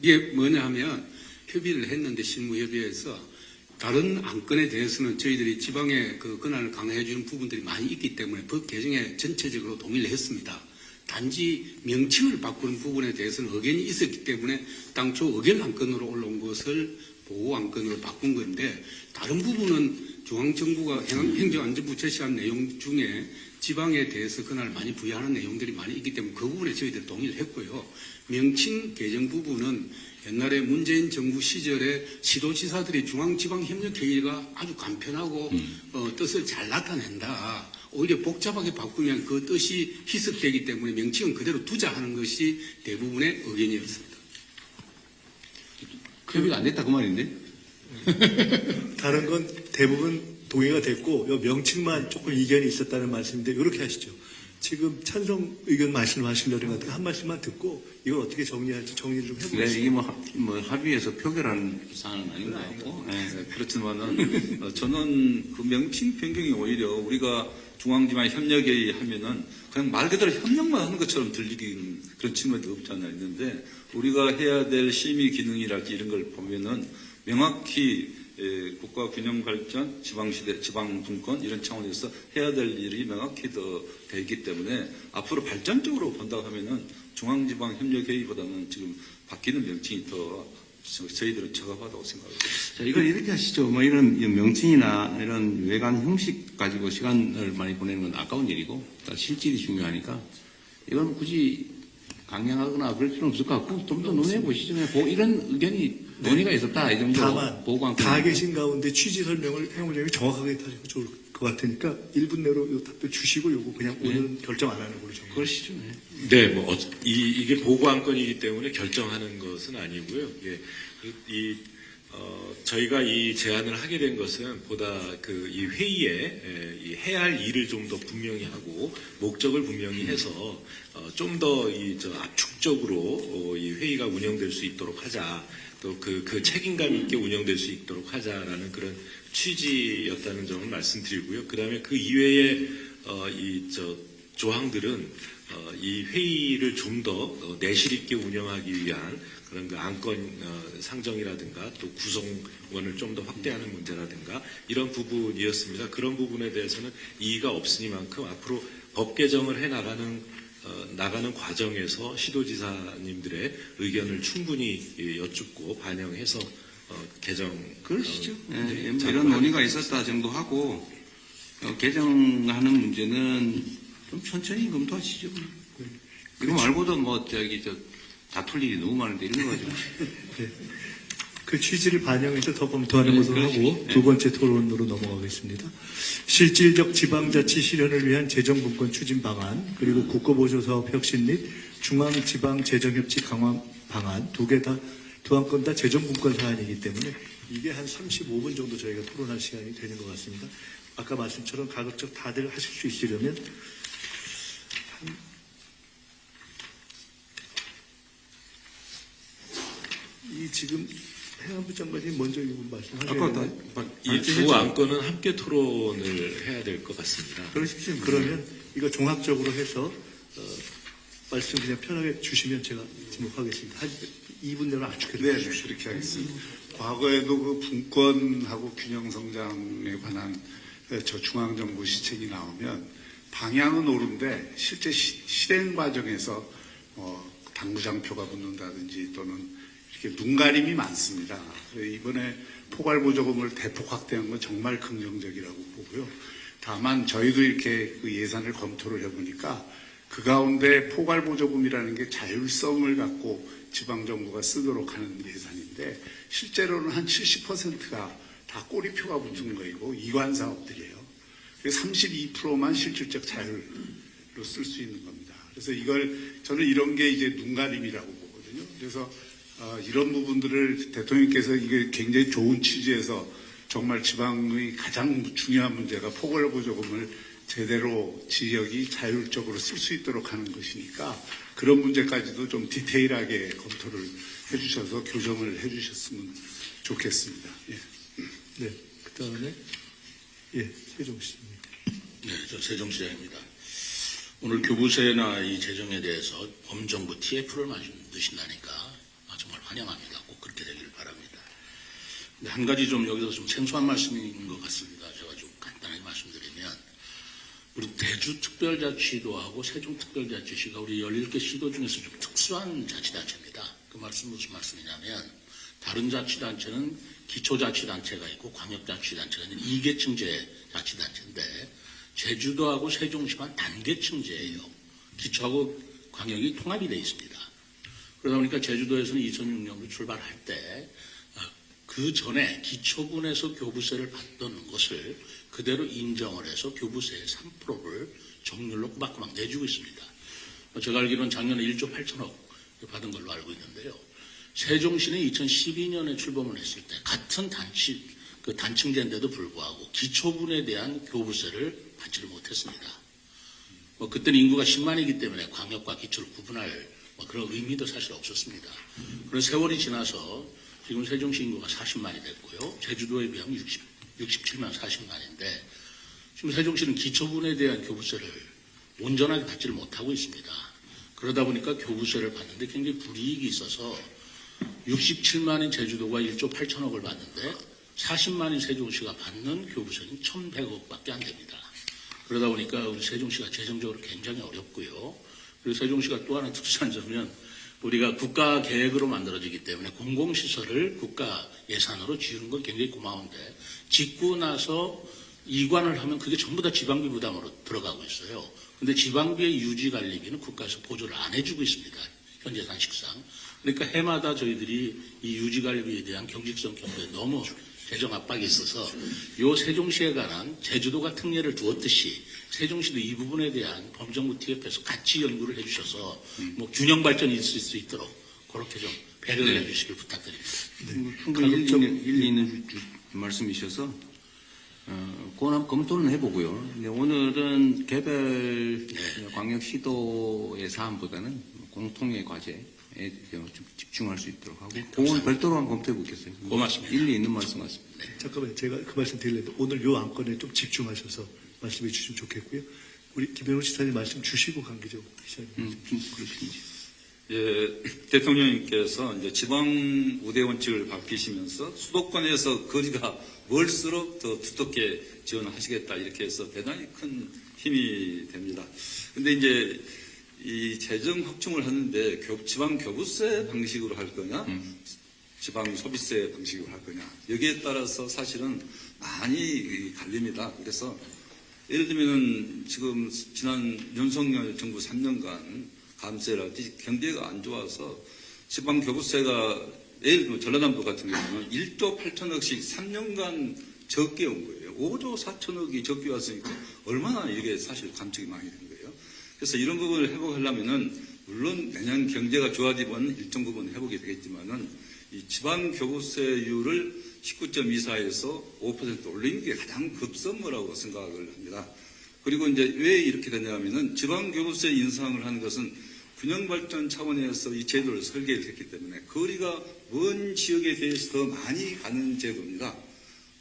이게 뭐냐 하면 협의를 했는데 실무협의회에서 다른 안건에 대해서는 저희들이 지방의 그 권한을 강화해 주는 부분들이 많이 있기 때문에 법 개정에 전체적으로 동의를 했습니다. 단지 명칭을 바꾸는 부분에 대해서는 의견이 있었기 때문에 당초 의견 안건으로 올라온 것을 보호 안건으로 바꾼 건데 다른 부분은 중앙정부가 행정안전부 제시한 내용 중에 지방에 대해서 권한을 많이 부여하는 내용들이 많이 있기 때문에 그 부분에 저희들이 동의를 했고요. 명칭 개정 부분은 옛날에 문재인 정부 시절에 시도지사들이 중앙지방협력회의가 아주 간편하고 뜻을 잘 나타낸다. 오히려 복잡하게 바꾸면 그 뜻이 희석되기 때문에 명칭은 그대로 두자 하는 것이 대부분의 의견이었습니다. 협의가 안 됐다 그 말인데? 다른 건 대부분 동의가 됐고 요 명칭만 조금 이견이 있었다는 말씀인데 이렇게 하시죠. 지금 찬성 의견 말씀하시려는 것 같아요. 한 말씀만 듣고 이걸 어떻게 정리할지 정리를 좀 해보시죠. 네, 이게 뭐 합의해서 표결하는 사안은 아닌 것 같고. 네. 그렇지만은 저는 그 명칭 변경이 오히려 우리가 중앙지방협력회의 하면은 그냥 말 그대로 협력만 하는 것처럼 들리긴 그런 측면도 없지 않아 있는데 우리가 해야 될 심의 기능이랄지 이런 걸 보면은 명확히 국가 균형 발전, 지방시대, 지방분권 이런 차원에서 해야 될 일이 명확히 더 되기 때문에 앞으로 발전적으로 본다고 하면은 중앙지방협력회의보다는 지금 바뀌는 명칭이 더 저희들은 적합하다고 생각합니다. 자, 이걸 이렇게 하시죠. 뭐 이런 명칭이나 이런 외관 형식 가지고 시간을 많이 보내는 건 아까운 일이고, 실질이 중요하니까, 이건 굳이 강행하거나 그럴 필요는 없을 것 같고, 좀 더 논의해 보시죠. 이런 의견이 논의가 있었다. 이 정도 다만 보고 다 계신 가운데 취지 설명을 행원장님이 정확하게 하시면 좋을 것 같으니까 1분 내로 이 답변 주시고 요거 그냥 오늘은 결정 안 하는 걸로 정해요. 그러시죠. 네, 이게 보고 안건이기 때문에 결정하는 것은 아니고요. 예, 저희가 이 제안을 하게 된 것은 보다 이 회의에 해야 할 일을 좀 더 분명히 하고 목적을 분명히 해서 좀 더 압축적으로 이 회의가 운영될 수 있도록 하자. 또 그 책임감 있게 운영될 수 있도록 하자라는 그런 취지였다는 점을 말씀드리고요. 그 다음에 그 이외에 조항들은 이 회의를 좀 더 내실 있게 운영하기 위한 그런 그 안건 상정이라든가 또 구성원을 좀 더 확대하는 문제라든가 이런 부분이었습니다. 그런 부분에 대해서는 이의가 없으니만큼 앞으로 법 개정을 해 나가는 과정에서 시도지사님들의 의견을 충분히 여쭙고 반영해서 개정 그러시죠. 이런 논의가 있었다 정도 하고 개정하는 문제는 좀 천천히 검토하시죠. 이거 말고도 다툴 일이 너무 많은데 이런 거 가지고. 네. 그 취지를 반영해서 더 검토하는 것으로 하고 두 번째 토론으로 넘어가겠습니다. 실질적 지방자치 실현을 위한 재정분권 추진 방안, 그리고 국고보조사업 혁신 및 중앙지방재정협치 강화 방안 두 안건 다 재정분권 사안이기 때문에 이게 한 35분 정도 저희가 토론할 시간이 되는 것 같습니다. 아까 말씀처럼 가급적 다들 하실 수 있으려면 이 지금 행안부 장관님 먼저 이 부분 말씀하셔야 되나요? 이 두 안건은 함께 토론을 해야 될 것 같습니다. 그러십시오. 그러면 이거 종합적으로 해서 말씀 그냥 편하게 주시면 제가 지목하겠습니다. 한 2분 내로 압축해 네, 주십시오. 그렇게 하겠습니다. 과거에도 그 분권하고 균형 성장에 관한 저 중앙정부 시책이 나오면 방향은 옳은데 실제 실행 과정에서 당구장표가 붙는다든지 또는 이렇게 눈가림이 많습니다. 이번에 포괄보조금을 대폭 확대한 건 정말 긍정적이라고 보고요. 다만 저희도 이렇게 그 예산을 검토를 해보니까 그 가운데 포괄보조금이라는 게 자율성을 갖고 지방정부가 쓰도록 하는 예산인데 실제로는 한 70%가 다 꼬리표가 붙은 거이고 이관 사업들이에요. 그래서 32%만 실질적 자율로 쓸 수 있는 겁니다. 그래서 저는 이런 게 이제 눈가림이라고 보거든요. 그래서 이런 부분들을 대통령께서 이게 굉장히 좋은 취지에서 정말 지방의 가장 중요한 문제가 포괄보조금을 제대로 지역이 자율적으로 쓸 수 있도록 하는 것이니까 그런 문제까지도 좀 디테일하게 검토를 해주셔서 교정을 해주셨으면 좋겠습니다. 예. 네, 그 다음에 세종 씨입니다. 네, 저 세종시장입니다. 오늘 교부세나 이 재정에 대해서 범정부 TF를 만드신다니까 정말 환영합니다. 꼭 그렇게 되기를 바랍니다. 근데 한 가지 좀 여기서 좀 생소한 말씀인 것 같습니다. 제가 좀 간단하게 말씀드리면 우리 대주특별자치도하고 세종특별자치시가 우리 17개 시도 중에서 좀 특수한 자치단체입니다. 그 말씀 무슨 말씀이냐면 다른 자치단체는 기초자치단체가 있고 광역자치단체가 있는 2계층제 자치단체인데 제주도하고 세종시만 단계층제예요. 기초하고 광역이 통합이 되어 있습니다. 그러다 보니까 제주도에서는 2006년도 출발할 때 그 전에 기초군에서 교부세를 받던 것을 그대로 인정을 해서 교부세의 3%를 정률로 꼬박꼬박 내주고 있습니다. 제가 알기로는 작년에 1조 8천억 받은 걸로 알고 있는데요. 세종시는 2012년에 출범을 했을 때 같은 단층제인데도 불구하고 기초군에 대한 교부세를 받지를 못했습니다. 그때는 인구가 10만이기 때문에 광역과 기초를 구분할 그런 의미도 사실 없었습니다. 그런 세월이 지나서 지금 세종시 인구가 40만이 됐고요. 제주도에 비하면 67만 40만인데 지금 세종시는 기초군에 대한 교부세를 온전하게 받지를 못하고 있습니다. 그러다 보니까 교부세를 받는데 굉장히 불이익이 있어서 67만인 제주도가 1조 8천억을 받는데 40만인 세종시가 받는 교부세는 1,100억밖에 안 됩니다. 그러다 보니까 우리 세종시가 재정적으로 굉장히 어렵고요. 그리고 세종시가 또 하나 특수한 점은 우리가 국가 계획으로 만들어지기 때문에 공공시설을 국가 예산으로 지으는 건 굉장히 고마운데 짓고 나서 이관을 하면 그게 전부 다 지방비 부담으로 들어가고 있어요. 근데 지방비의 유지 관리비는 국가에서 보조를 안 해주고 있습니다. 현재 단식상. 그러니까 해마다 저희들이 이 유지 관리비에 대한 경직성 경우에 너무 재정 압박이 있어서 요 세종시에 관한 제주도가 특례를 두었듯이 세종시도 이 부분에 대한 범정부 TF에서 같이 연구를 해주셔서 균형 발전이 있을 수 있도록 그렇게 좀 배려를 해주시길 부탁드립니다. 충분히 일리 있는 말씀이셔서 그건 검토는 해보고요. 근데 오늘은 개별 광역시도의 사안보다는 공통의 과제에 좀 집중할 수 있도록 하고 그건 별도로 한번 검토해 보겠어요. 고맙습니다. 일리 있는 말씀 같습니다. 잠깐만요. 제가 그 말씀 드리려는데 오늘 요 안건에 좀 집중하셔서 말씀해 주시면 좋겠고요. 우리 김현우 지사님 말씀 주시고 강기정 시장님. 그러시든지. 예, 대통령님께서 이제 지방 우대 원칙을 바뀌시면서 수도권에서 거리가 멀수록 더 두텁게 지원하시겠다 이렇게 해서 대단히 큰 힘이 됩니다. 근데 이제 이 재정 확충을 하는데 지방 교부세 방식으로 할 거냐, 지방 소비세 방식으로 할 거냐 여기에 따라서 사실은 많이 갈립니다. 그래서 예를 들면 지금 지난 윤석열 정부 3년간 감세라든지 경제가 안 좋아서 지방 교부세가 예를 들면 전라남도 같은 경우는 1조 8천억씩 3년간 적게 온 거예요. 5조 4천억이 적게 왔으니까 얼마나 이게 사실 감축이 많이 된 거예요. 그래서 이런 부분을 회복하려면은 물론 내년 경제가 좋아지면 일정 부분 회복이 되겠지만은 이 지방 교부세율을 19.24에서 5% 올리는 게 가장 급선무라고 생각을 합니다. 그리고 이제 왜 이렇게 되냐면은 지방 교부세 인상을 하는 것은 균형 발전 차원에서 이 제도를 설계를 했기 때문에 거리가 먼 지역에 대해서 더 많이 가는 제도입니다.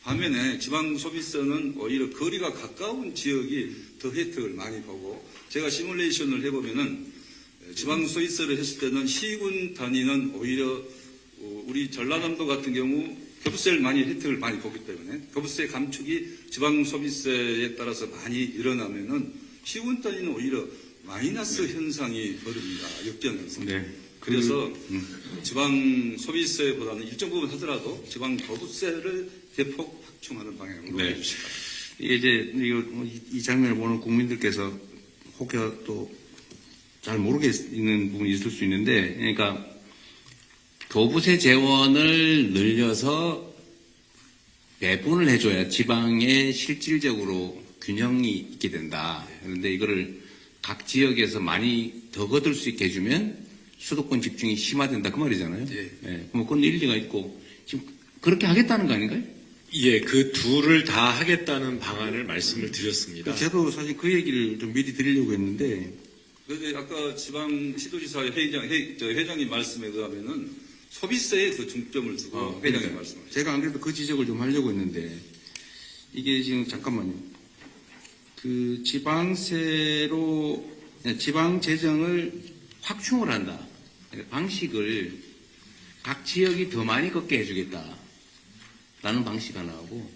반면에 지방 소비세는 오히려 거리가 가까운 지역이 더 혜택을 많이 보고 제가 시뮬레이션을 해보면은 지방 소비세를 했을 때는 시군 단위는 오히려 우리 전라남도 같은 경우 교부세를 많이 혜택을 많이 보기 때문에 교부세 감축이 지방 소비세에 따라서 많이 일어나면은 시군 단위는 오히려 마이너스 현상이 벌어집니다. 역전 현상. 네. 그래서 지방 소비세보다는 일정 부분 하더라도 지방 교부세를 대폭 확충하는 방향으로 네. 해주시기 바랍니다. 이게 이제 이 장면을 보는 국민들께서 혹여 또 잘 모르겠는 부분이 있을 수 있는데, 그러니까 교부세 재원을 늘려서 배분을 해줘야 지방에 실질적으로 균형이 있게 된다. 그런데 이거를 각 지역에서 많이 더 거둘 수 있게 해주면 수도권 집중이 심화된다 그 말이잖아요. 예. 그럼 그건 일리가 있고 지금 그렇게 하겠다는 거 아닌가요? 예, 그 둘을 다 하겠다는 방안을 말씀을 드렸습니다. 저도 사실 그 얘기를 좀 미리 드리려고 했는데. 그런데 아까 지방 시도지사 회장님 말씀에 의하면은 소비세에 더 중점을 두고 회장님 말씀하셨어요. 제가 안 그래도 그 지적을 좀 하려고 했는데 이게 지금 잠깐만요. 그 지방세로 지방 재정을 확충을 한다. 그러니까 방식을 각 지역이 더 많이 걷게 해주겠다라는 방식 하나하고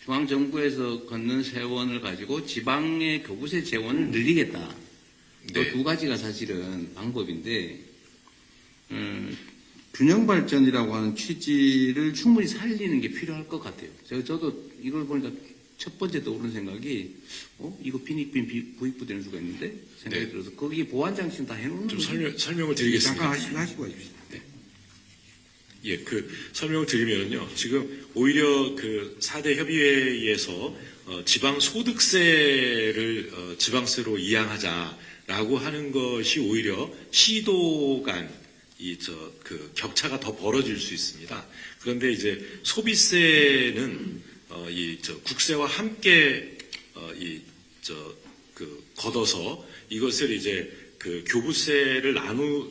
중앙정부에서 걷는 세원을 가지고 지방의 교부세 재원을 늘리겠다. 이 두 가지가 사실은 방법인데 균형 발전이라고 하는 취지를 충분히 살리는 게 필요할 것 같아요. 저도 이걸 보니까 첫 번째 떠오르는 생각이 이거 빈익빈 부익부 되는 수가 있는데 생각이 네. 들어서 거기에 보완 장치는 다 해놓는 좀 거죠. 설명을 드리겠습니다. 잠깐 하시고 가십시다. 네. 예, 그 설명을 드리면요. 지금 오히려 그 4대 협의회에서 지방 소득세를 지방세로 이양하자라고 하는 것이 오히려 시도 간 그 격차가 더 벌어질 수 있습니다. 그런데 이제 소비세는 국세와 함께 걷어서 이것을 이제 그 교부세를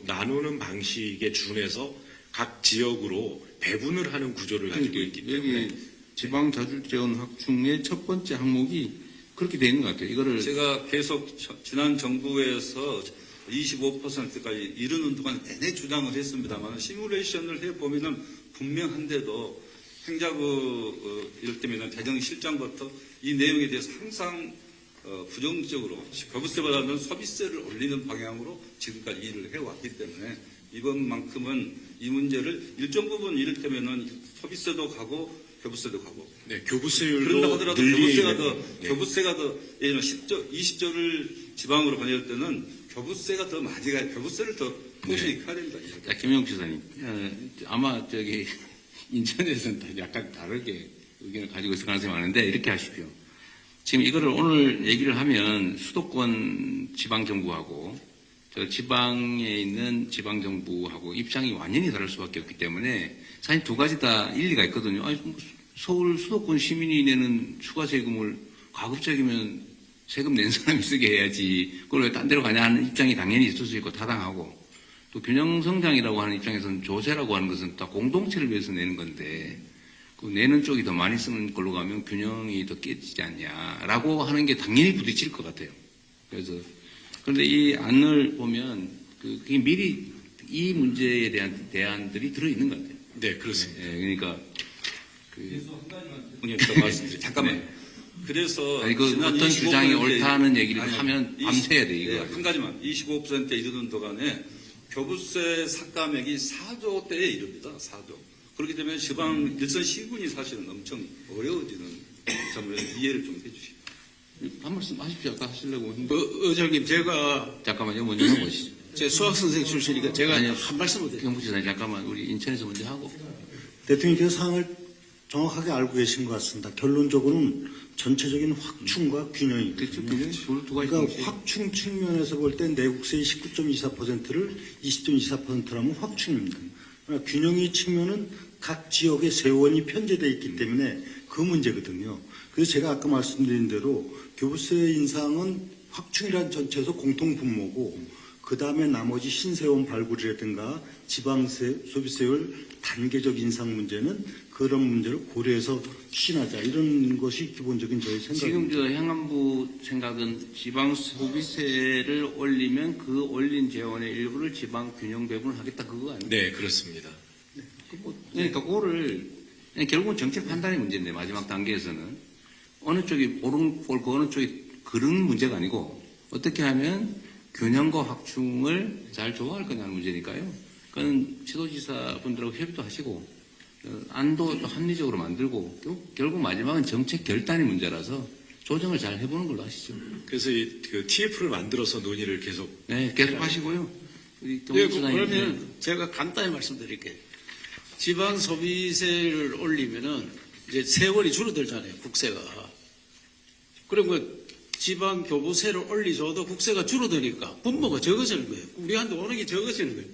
나누는 방식에 준해서 각 지역으로 배분을 하는 구조를 가지고 있기 때문에 여기 지방 자율재원 확충의 첫 번째 항목이 그렇게 되어 있는 것 같아요. 이거를 제가 계속 지난 정부에서 25%까지 이르는 동안 내내 주장을 했습니다만 시뮬레이션을 해보면은 분명한데도 행자부 이를테면 재정실장부터 이 내용에 대해서 항상 부정적으로 교부세보다는 소비세를 올리는 방향으로 지금까지 일을 해왔기 때문에 이번만큼은 이 문제를 일정 부분 이를테면은 소비세도 가고 교부세도 가고 네, 교부세율도 그런다고 하더라도 늘리는 교부세가 더 예를 들면 10조, 20조를 지방으로 보낼 때는 교부세가 더 많이 가요. 교부세를 더 통신이 커야 됩니다. 자, 김영욱 지사님, 아마 인천에서는 약간 다르게 의견을 가지고 있을 가능성이 많은데 이렇게 하십시오. 지금 이거를 오늘 얘기를 하면 수도권 지방정부하고 저 지방에 있는 지방정부하고 입장이 완전히 다를 수밖에 없기 때문에 사실 두 가지 다 일리가 있거든요. 아니, 서울 수도권 시민이 내는 추가 세금을 가급적이면 세금 낸 사람이 쓰게 해야지 그걸 왜 딴 데로 가냐 하는 입장이 당연히 있을 수 있고 타당하고 또 균형성장이라고 하는 입장에서는 조세라고 하는 것은 다 공동체를 위해서 내는 건데 그 내는 쪽이 더 많이 쓰는 걸로 가면 균형이 더 깨지지 않냐라고 하는 게 당연히 부딪힐 것 같아요. 그래서 그런데 이 안을 보면 그게 미리 이 문제에 대한 대안들이 들어있는 것 같아요. 네, 그렇습니다. 네, 그러니까 더 말씀드릴게요. 잠깐만요. 네. 그래서 아니, 어떤 주장이 옳다는 얘기를 하면 밤새야 돼 이거. 네, 한 가지만 25%에 이르는 동안에 교부세 삭감액이 4조 대에 이릅니다. 4조. 그렇기 때문에 지방 일선 시군이 사실은 엄청 어려워지는 점을 이해를 좀 해주시고. 한 말씀 하십시오. 아까 하시려고 했는데. 의장님, 제가 잠깐만요. 먼저 해보시죠. 제 수학 선생 출신이니까 제가 아니요. 한 말씀을 드릴게요. 경부지사님 잠깐만 우리 인천에서 먼저 하고. 대통령께서 사항을 정확하게 알고 계신 것 같습니다. 결론적으로는 전체적인 확충과 균형이 그렇죠. 있거든요. 두 가지. 그러니까 확충 측면에서 볼 때 내국세의 19.24%를 20.24%라면 확충입니다. 그러나 균형의 측면은 각 지역의 세원이 편제되어 있기 때문에 그 문제거든요. 그래서 제가 아까 말씀드린 대로 교부세 인상은 확충이라는 전체에서 공통 분모고 그 다음에 나머지 신세원 발굴이라든가 지방세 소비세율 단계적 인상 문제는 그런 문제를 고려해서 추진하자 이런 것이 기본적인 저희 지금 생각입니다. 저 행안부 생각은 지방 소비세를 올리면 그 올린 재원의 일부를 지방 균형 배분을 하겠다 그거 아니에요? 네, 그렇습니다. 그러니까 그거를 결국은 정책 판단의 문제인데 마지막 단계에서는 어느 쪽이 옳고 어느 쪽이 그런 문제가 아니고 어떻게 하면 균형과 확충을 잘 조화할 거냐는 문제니까요. 그건 지도지사 분들하고 협의도 하시고 안도 또 합리적으로 만들고 결국 마지막은 정책 결단의 문제라서 조정을 잘 해보는 걸로 하시죠. 그래서 그 TF를 만들어서 논의를 계속. 네, 계속 하시고요. 우리 네, 경부지사님. 그러면 제가 간단히 말씀드릴게요. 지방 소비세를 올리면은 이제 세월이 줄어들잖아요, 국세가. 그러면 지방 교부세를 올리줘도 국세가 줄어드니까 분모가 적어지는 거예요. 우리한테 오는 게 적어지는 거예요.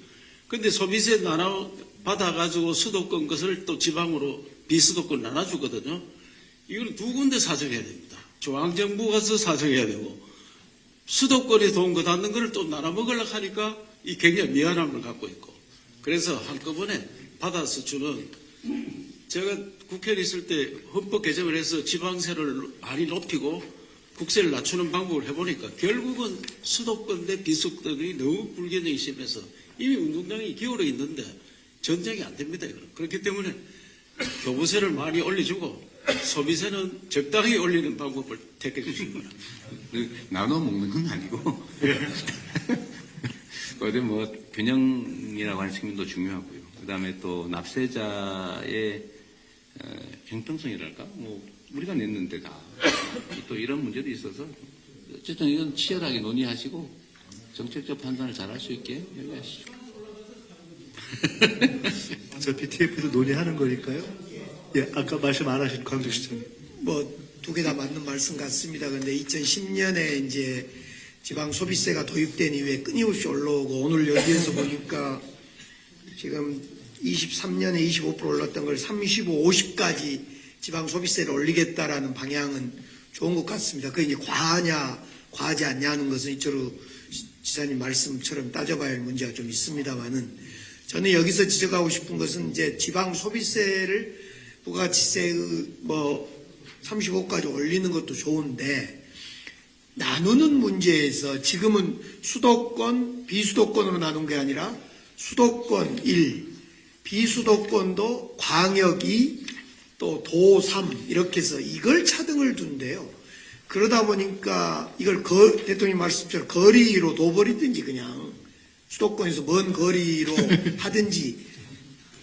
근데 소비세 나눠 받아가지고 수도권 것을 또 지방으로 비수도권 나눠주거든요. 이걸 두 군데 사정해야 됩니다. 중앙정부 가서 사정해야 되고 수도권에 돈 거닿는 걸 또 나눠 먹으려고 하니까 이 굉장히 미안함을 갖고 있고 그래서 한꺼번에 받아서 주는 제가 국회에 있을 때 헌법 개정을 해서 지방세를 많이 높이고 국세를 낮추는 방법을 해보니까 결국은 수도권 대 비수도권이 너무 불균형이 심해서 이미 운동장이 기울어 있는데 전쟁이 안 됩니다. 이거는. 그렇기 때문에 교부세를 많이 올려주고 소비세는 적당히 올리는 방법을 택해 주시기 바랍니다. 나눠 먹는 건 아니고. 어디 뭐 균형이라고 하는 측면도 중요하고요. 그다음에 또 납세자의 형평성이랄까, 뭐 우리가 냈는데 다 또 이런 문제도 있어서 어쨌든 이건 치열하게 논의하시고 정책적 판단을 잘 할 수 있게 협의하시죠. 어차피 TF도 논의하는 거니까요. 예, 아까 말씀 안 하신 광주 시장님. 뭐 두 개 다 맞는 말씀 같습니다. 그런데 2010년에 이제 지방 소비세가 도입된 이후에 끊임없이 올라오고 오늘 여기에서 보니까 지금 23년에 25% 올랐던 걸 35, 50까지 지방 소비세를 올리겠다라는 방향은 좋은 것 같습니다. 그게 이제 과하냐, 과하지 않냐 하는 것은 이쪽으로 지사님 말씀처럼 따져봐야 할 문제가 좀 있습니다만은 저는 여기서 지적하고 싶은 것은 이제 지방 소비세를 부가치세 뭐 35까지 올리는 것도 좋은데 나누는 문제에서 지금은 수도권, 비수도권으로 나눈 게 아니라 수도권 1, 비수도권도 광역 2, 또 도 3 이렇게 해서 이걸 차등을 둔대요. 그러다 보니까 이걸 대통령 말씀처럼 거리로 둬버리든지 그냥 수도권에서 먼 거리로 하든지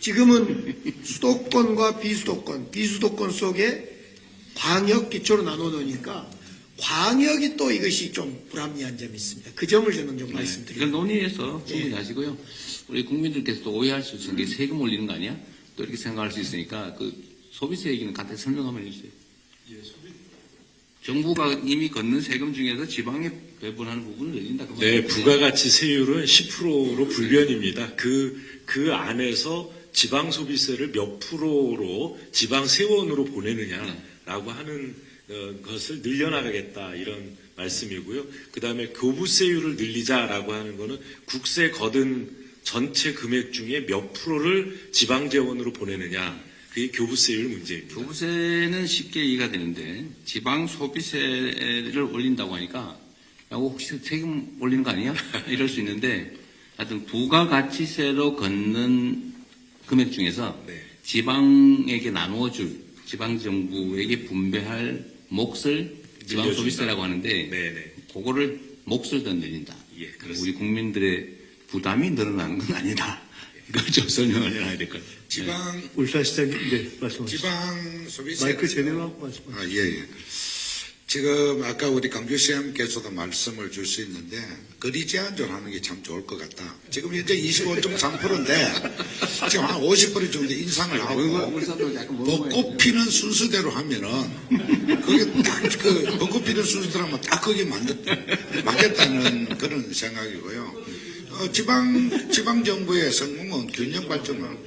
지금은 수도권과 비수도권, 비수도권 속에 광역 기초로 나눠 놓으니까 광역이 또 이것이 좀 불합리한 점이 있습니다. 그 점을 저는 좀 말씀드립니다. 이걸 논의해서 충분히 하시고요. 우리 국민들께서도 오해할 수 있는 게 세금 올리는 거 아니야? 또 이렇게 생각할 수 있으니까 그 소비세 얘기는 간단히 설명 한번 해주세요. 정부가 이미 걷는 세금 중에서 지방에 배분하는 부분을 늘린다. 네, 부가가치세율은 10%로 불변입니다. 그 안에서 지방 소비세를 몇 프로로 지방 세원으로 보내느냐라고 하는 것을 늘려나가겠다 이런 말씀이고요. 그 다음에 교부세율을 늘리자라고 하는 거는 국세 거둔 전체 금액 중에 몇 프로를 지방 재원으로 보내느냐. 그게 교부세율 문제입니다. 교부세는 쉽게 이해가 되는데 지방 소비세를 올린다고 하니까 야, 혹시 세금 올리는 거 아니야? 이럴 수 있는데 하여튼 부가가치세로 걷는 금액 중에서 네. 지방에게 나누어줄 지방정부에게 분배할 몫을 지방 소비세라고 하는데 네네. 그거를 몫을 더 늘린다. 예, 그렇습니다. 우리 국민들의 부담이 늘어나는 건 아니다. 이걸 좀 설명을 해놔야 될 것 같아요. 울산 시장님, 네, 말씀하시죠. 지방 소비세 마이크 제대로 하고 말씀하시죠. 예. 지금 아까 우리 강주시장님께서도 말씀을 줄 수 있는데 거리 제한적으로 하는 게 참 좋을 것 같다. 지금 현재 25.3%인데 지금 한 50% 정도 인상을 하고 벚꽃 피는 순서대로 하면은 그게 딱 그 벚꽃 피는 순서대로 하면 딱 거기에 맞겠다는 그런 생각이고요. 지방 정부의 성공은 균형 발전을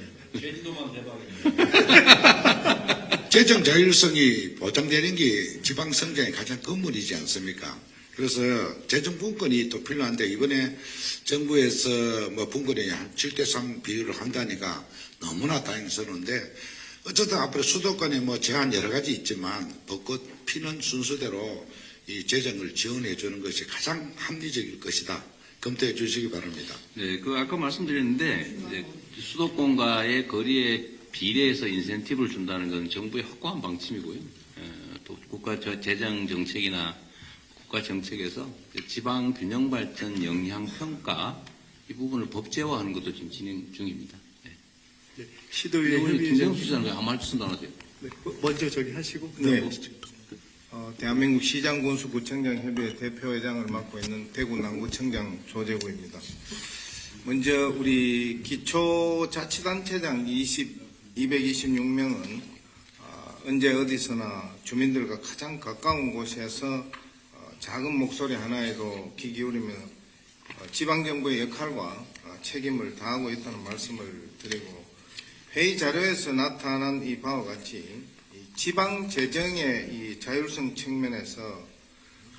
재정 자율성이 보장되는 게 지방 성장의 가장 근본이지 않습니까? 그래서 재정 분권이 또 필요한데 이번에 정부에서 뭐 분권이 한 7대3 비율을 한다니까 너무나 다행스러운데 어쨌든 앞으로 수도권에 뭐 제한 여러 가지 있지만 벚꽃 피는 순서대로 이 재정을 지원해 주는 것이 가장 합리적일 것이다. 검토해 주시기 바랍니다. 네, 그 아까 말씀드렸는데 이제 수도권과의 거리에 비례해서 인센티브를 준다는 건 정부의 확고한 방침이고요. 또 국가 재정 정책이나 국가 정책에서 지방 균형 발전 영향 평가 이 부분을 법제화하는 것도 지금 진행 중입니다. 네. 시도의회 우리 협의회 김정수 시장은 왜 아무 말씀 안 하세요? 네. 먼저 저기 하시고 네. 그다음에 대한민국 시장군수구청장 협의회 대표회장을 맡고 있는 대구 남구청장 조재구입니다. 먼저 우리 기초자치단체장 226명은 언제 어디서나 주민들과 가장 가까운 곳에서 작은 목소리 하나에도 귀 기울이며 지방정부의 역할과 책임을 다하고 있다는 말씀을 드리고 회의 자료에서 나타난 이 바와 같이 지방 재정의 이 자율성 측면에서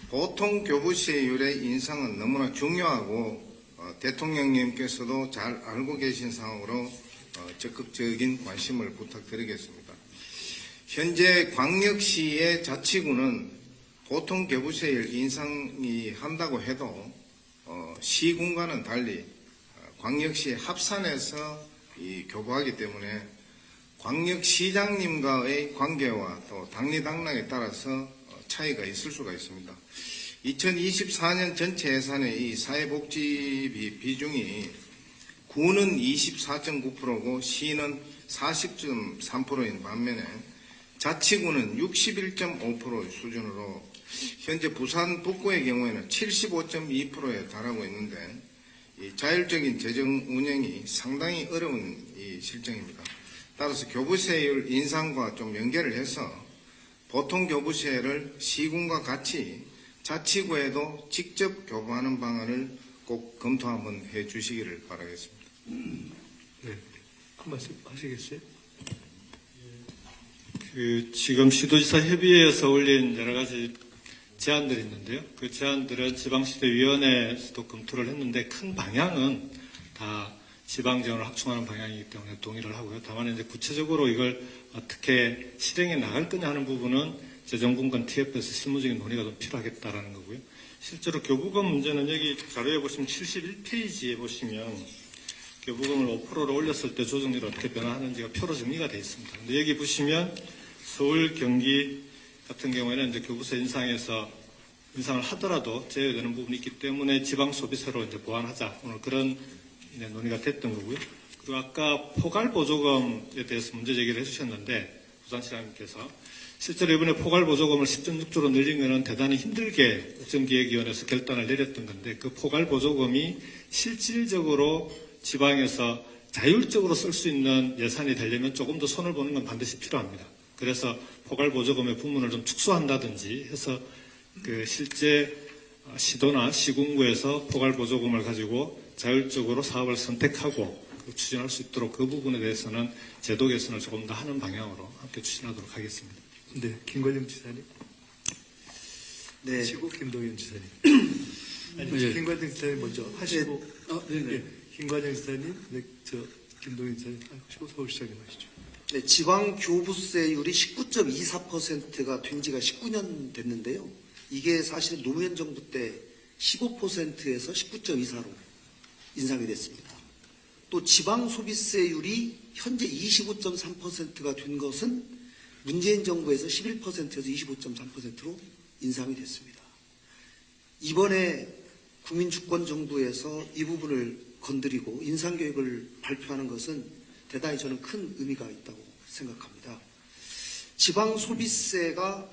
보통 교부세율의 인상은 너무나 중요하고 대통령님께서도 잘 알고 계신 상황으로 적극적인 관심을 부탁드리겠습니다. 현재 광역시의 자치구는 보통 교부세율 인상이 한다고 해도 시군과는 달리 광역시 합산해서 교부하기 때문에 광역시장님과의 관계와 또 당리당락에 따라서 차이가 있을 수가 있습니다. 2024년 전체 예산의 이 사회복지비 비중이 구는 24.9%고 시는 40.3%인 반면에 자치구는 61.5% 수준으로 현재 부산 북구의 경우에는 75.2%에 달하고 있는데 이 자율적인 재정 운영이 상당히 어려운 이 실정입니다. 따라서 교부세율 인상과 좀 연계를 해서 보통 교부세를 시군과 같이 자치구에도 직접 교부하는 방안을 꼭 검토 한번 해 주시기를 바라겠습니다. 네. 한 말씀 하시겠어요? 지금 시도지사 협의회에서 올린 여러 가지 제안들이 있는데요. 그 제안들은 지방시도위원회에서도 검토를 했는데 큰 방향은 다 지방재원을 확충하는 방향이기 때문에 동의를 하고요. 다만 이제 구체적으로 이걸 어떻게 실행해 나갈 거냐 하는 부분은 재정분권 TF에서 실무적인 논의가 좀 필요하겠다라는 거고요. 실제로 교부금 문제는 여기 자료에 보시면 71페이지에 보시면 교부금을 5%로 올렸을 때 조정률이 어떻게 변화하는지가 표로 정리가 되어 있습니다. 근데 여기 보시면 서울, 경기 같은 경우에는 이제 교부세 인상을 하더라도 제외되는 부분이 있기 때문에 지방 소비세로 이제 보완하자. 오늘 그런 논의가 됐던 거고요. 그리고 아까 포괄보조금에 대해서 문제 제기를 해주셨는데 부산시장님께서 실제로 이번에 포괄보조금을 10.6조로 늘린 것은 대단히 힘들게 국정기획위원회에서 결단을 내렸던 건데 그 포괄보조금이 실질적으로 지방에서 자율적으로 쓸 수 있는 예산이 되려면 조금 더 손을 보는 건 반드시 필요합니다. 그래서 포괄보조금의 부문을 좀 축소한다든지 해서 그 실제 시도나 시군구에서 포괄보조금을 가지고 자율적으로 사업을 선택하고 추진할 수 있도록 그 부분에 대해서는 제도 개선을 조금 더 하는 방향으로 함께 추진하도록 하겠습니다. 네, 김관영 지사님. 네. 하시고 김동연 지사님. 아니, 네. 김관영 지사님 먼저 하시고. 네네. 예, 김관영 지사님, 네, 김동연 지사님 하시고 서울시장님 하시죠. 네, 지방 교부세율이 19.24%가 된 지가 19년 됐는데요. 이게 사실 노무현 정부 때 15%에서 19.24로 인상이 됐습니다. 또 지방 소비세율이 현재 25.3%가 된 것은 문재인 정부에서 11%에서 25.3%로 인상이 됐습니다. 이번에 국민주권정부에서 이 부분을 건드리고 인상계획을 발표하는 것은 대단히 저는 큰 의미가 있다고 생각합니다. 지방 소비세가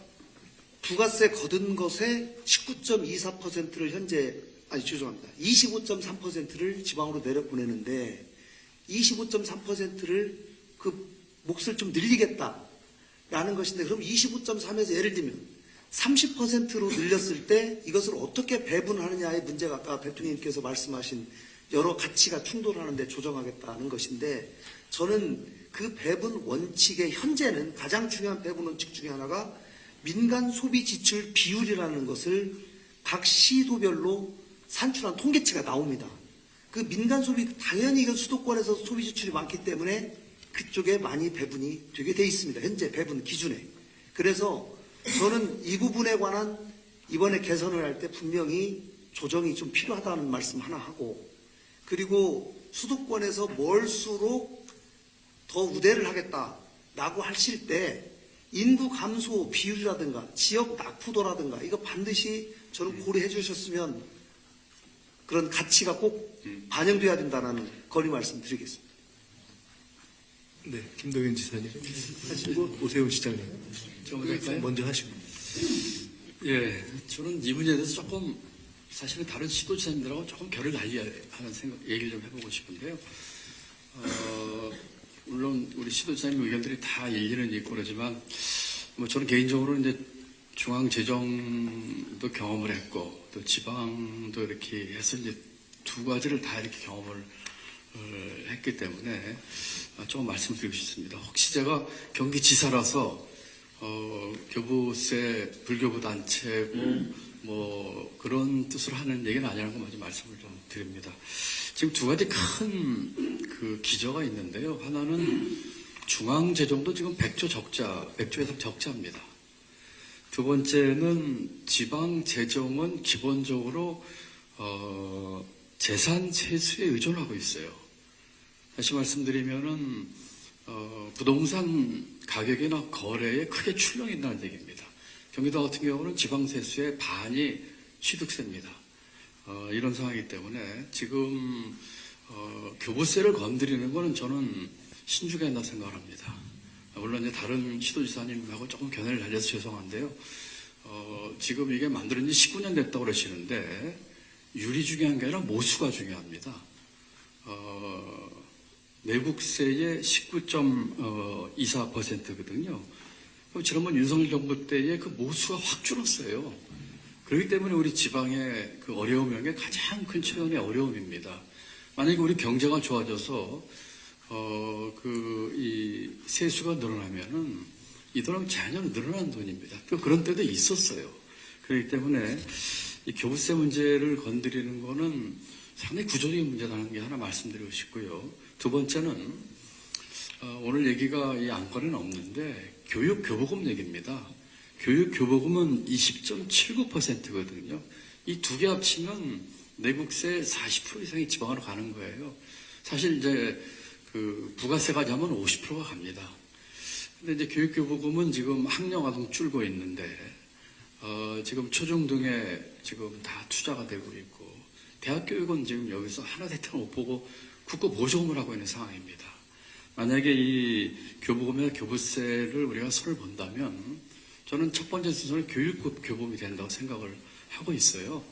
부가세 거둔 것의 19.24%를 현재, 아니 죄송합니다. 25.3%를 지방으로 내려보내는데 25.3%를 그 몫을 좀 늘리겠다라는 것인데, 그럼 25.3에서 예를 들면 30%로 늘렸을 때 이것을 어떻게 배분하느냐의 문제가 아까 대통령님께서 말씀하신 여러 가치가 충돌하는데 조정하겠다는 것인데, 저는 그 배분 원칙의 현재는 가장 중요한 배분 원칙 중에 하나가 민간 소비 지출 비율이라는 것을 각 시도별로 산출한 통계치가 나옵니다. 그 민간 소비, 당연히 이건 수도권에서 소비 지출이 많기 때문에 그쪽에 많이 배분이 되게 돼 있습니다. 현재 배분 기준에. 그래서 저는 이 부분에 관한 이번에 개선을 할 때 분명히 조정이 좀 필요하다는 말씀 하나 하고, 그리고 수도권에서 뭘수록 더 우대를 하겠다라고 하실 때 인구 감소 비율이라든가 지역 낙후도라든가 이거 반드시 저는 고려해 주셨으면 그런 가치가 꼭 반영돼야 된다는 거리 말씀드리겠습니다. 네, 김동연 지사님 하시고 오세훈 시장님 먼저 하시고. 예, 저는 이 문제에 대해서 조금 사실은 다른 시도지사님들하고 조금 결을 달리하는 얘기를 좀 해보고 싶은데요. 물론 우리 시도지사님 의견들이 다 일리는 있고 그러지만, 뭐 저는 개인적으로 이제 중앙재정도 경험을 했고 또 지방도 이렇게 해서 이제 두 가지를 다 이렇게 경험을 했기 때문에 조금 말씀드리고 싶습니다. 혹시 제가 경기지사라서 교부세 불교부 단체고 뭐 그런 뜻으로 하는 얘기는 아니라는 거 먼저 말씀을 좀 드립니다. 지금 두 가지 큰 그 기저가 있는데요. 하나는 중앙재정도 지금 100조 적자, 100조 이상 적자입니다. 두 번째는 지방재정은 기본적으로 재산 세수에 의존하고 있어요. 다시 말씀드리면은 부동산 가격이나 거래에 크게 출렁이 있다는 얘기입니다. 경기도 같은 경우는 지방세수의 반이 취득세입니다. 이런 상황이기 때문에 지금 교부세를 건드리는 것은 저는 신중해야 한다고 생각을 합니다. 물론 이제 다른 시도지사님하고 조금 견해를 달려서 죄송한데요. 지금 이게 만들어진 지 19년 됐다고 그러시는데 율이 중요한 게 아니라 모수가 중요합니다. 내국세의 19.24%거든요. 지난번 윤석열 정부 때에 그 모수가 확 줄었어요. 그렇기 때문에 우리 지방의 그 어려움이 가장 큰 최근의 어려움입니다. 만약에 우리 경제가 좋아져서 이 세수가 늘어나면은 이 돈은 자연히 늘어난 돈입니다. 그런 때도 있었어요. 그렇기 때문에 이 교부세 문제를 건드리는 거는 상당히 구조적인 문제라는 게 하나 말씀드리고 싶고요. 두 번째는 오늘 얘기가 이 안건에는 없는데 교육교부금 얘기입니다. 교육교부금은 20.79%거든요. 이 두 개 합치면 내국세 40% 이상이 지방으로 가는 거예요. 사실 이제 그 부가세 가자면 50%가 갑니다. 근데 이제 교육교부금은 지금 학령아동 줄고 있는데 지금 초중등에 지금 다 투자가 되고 있고 대학 교육은 지금 여기서 하나 대책 못 보고 국고 보조금을 하고 있는 상황입니다. 만약에 이 교부금이나 교부세를 우리가 손을 본다면 저는 첫 번째 순서는 교육급 교부금이 된다고 생각을 하고 있어요.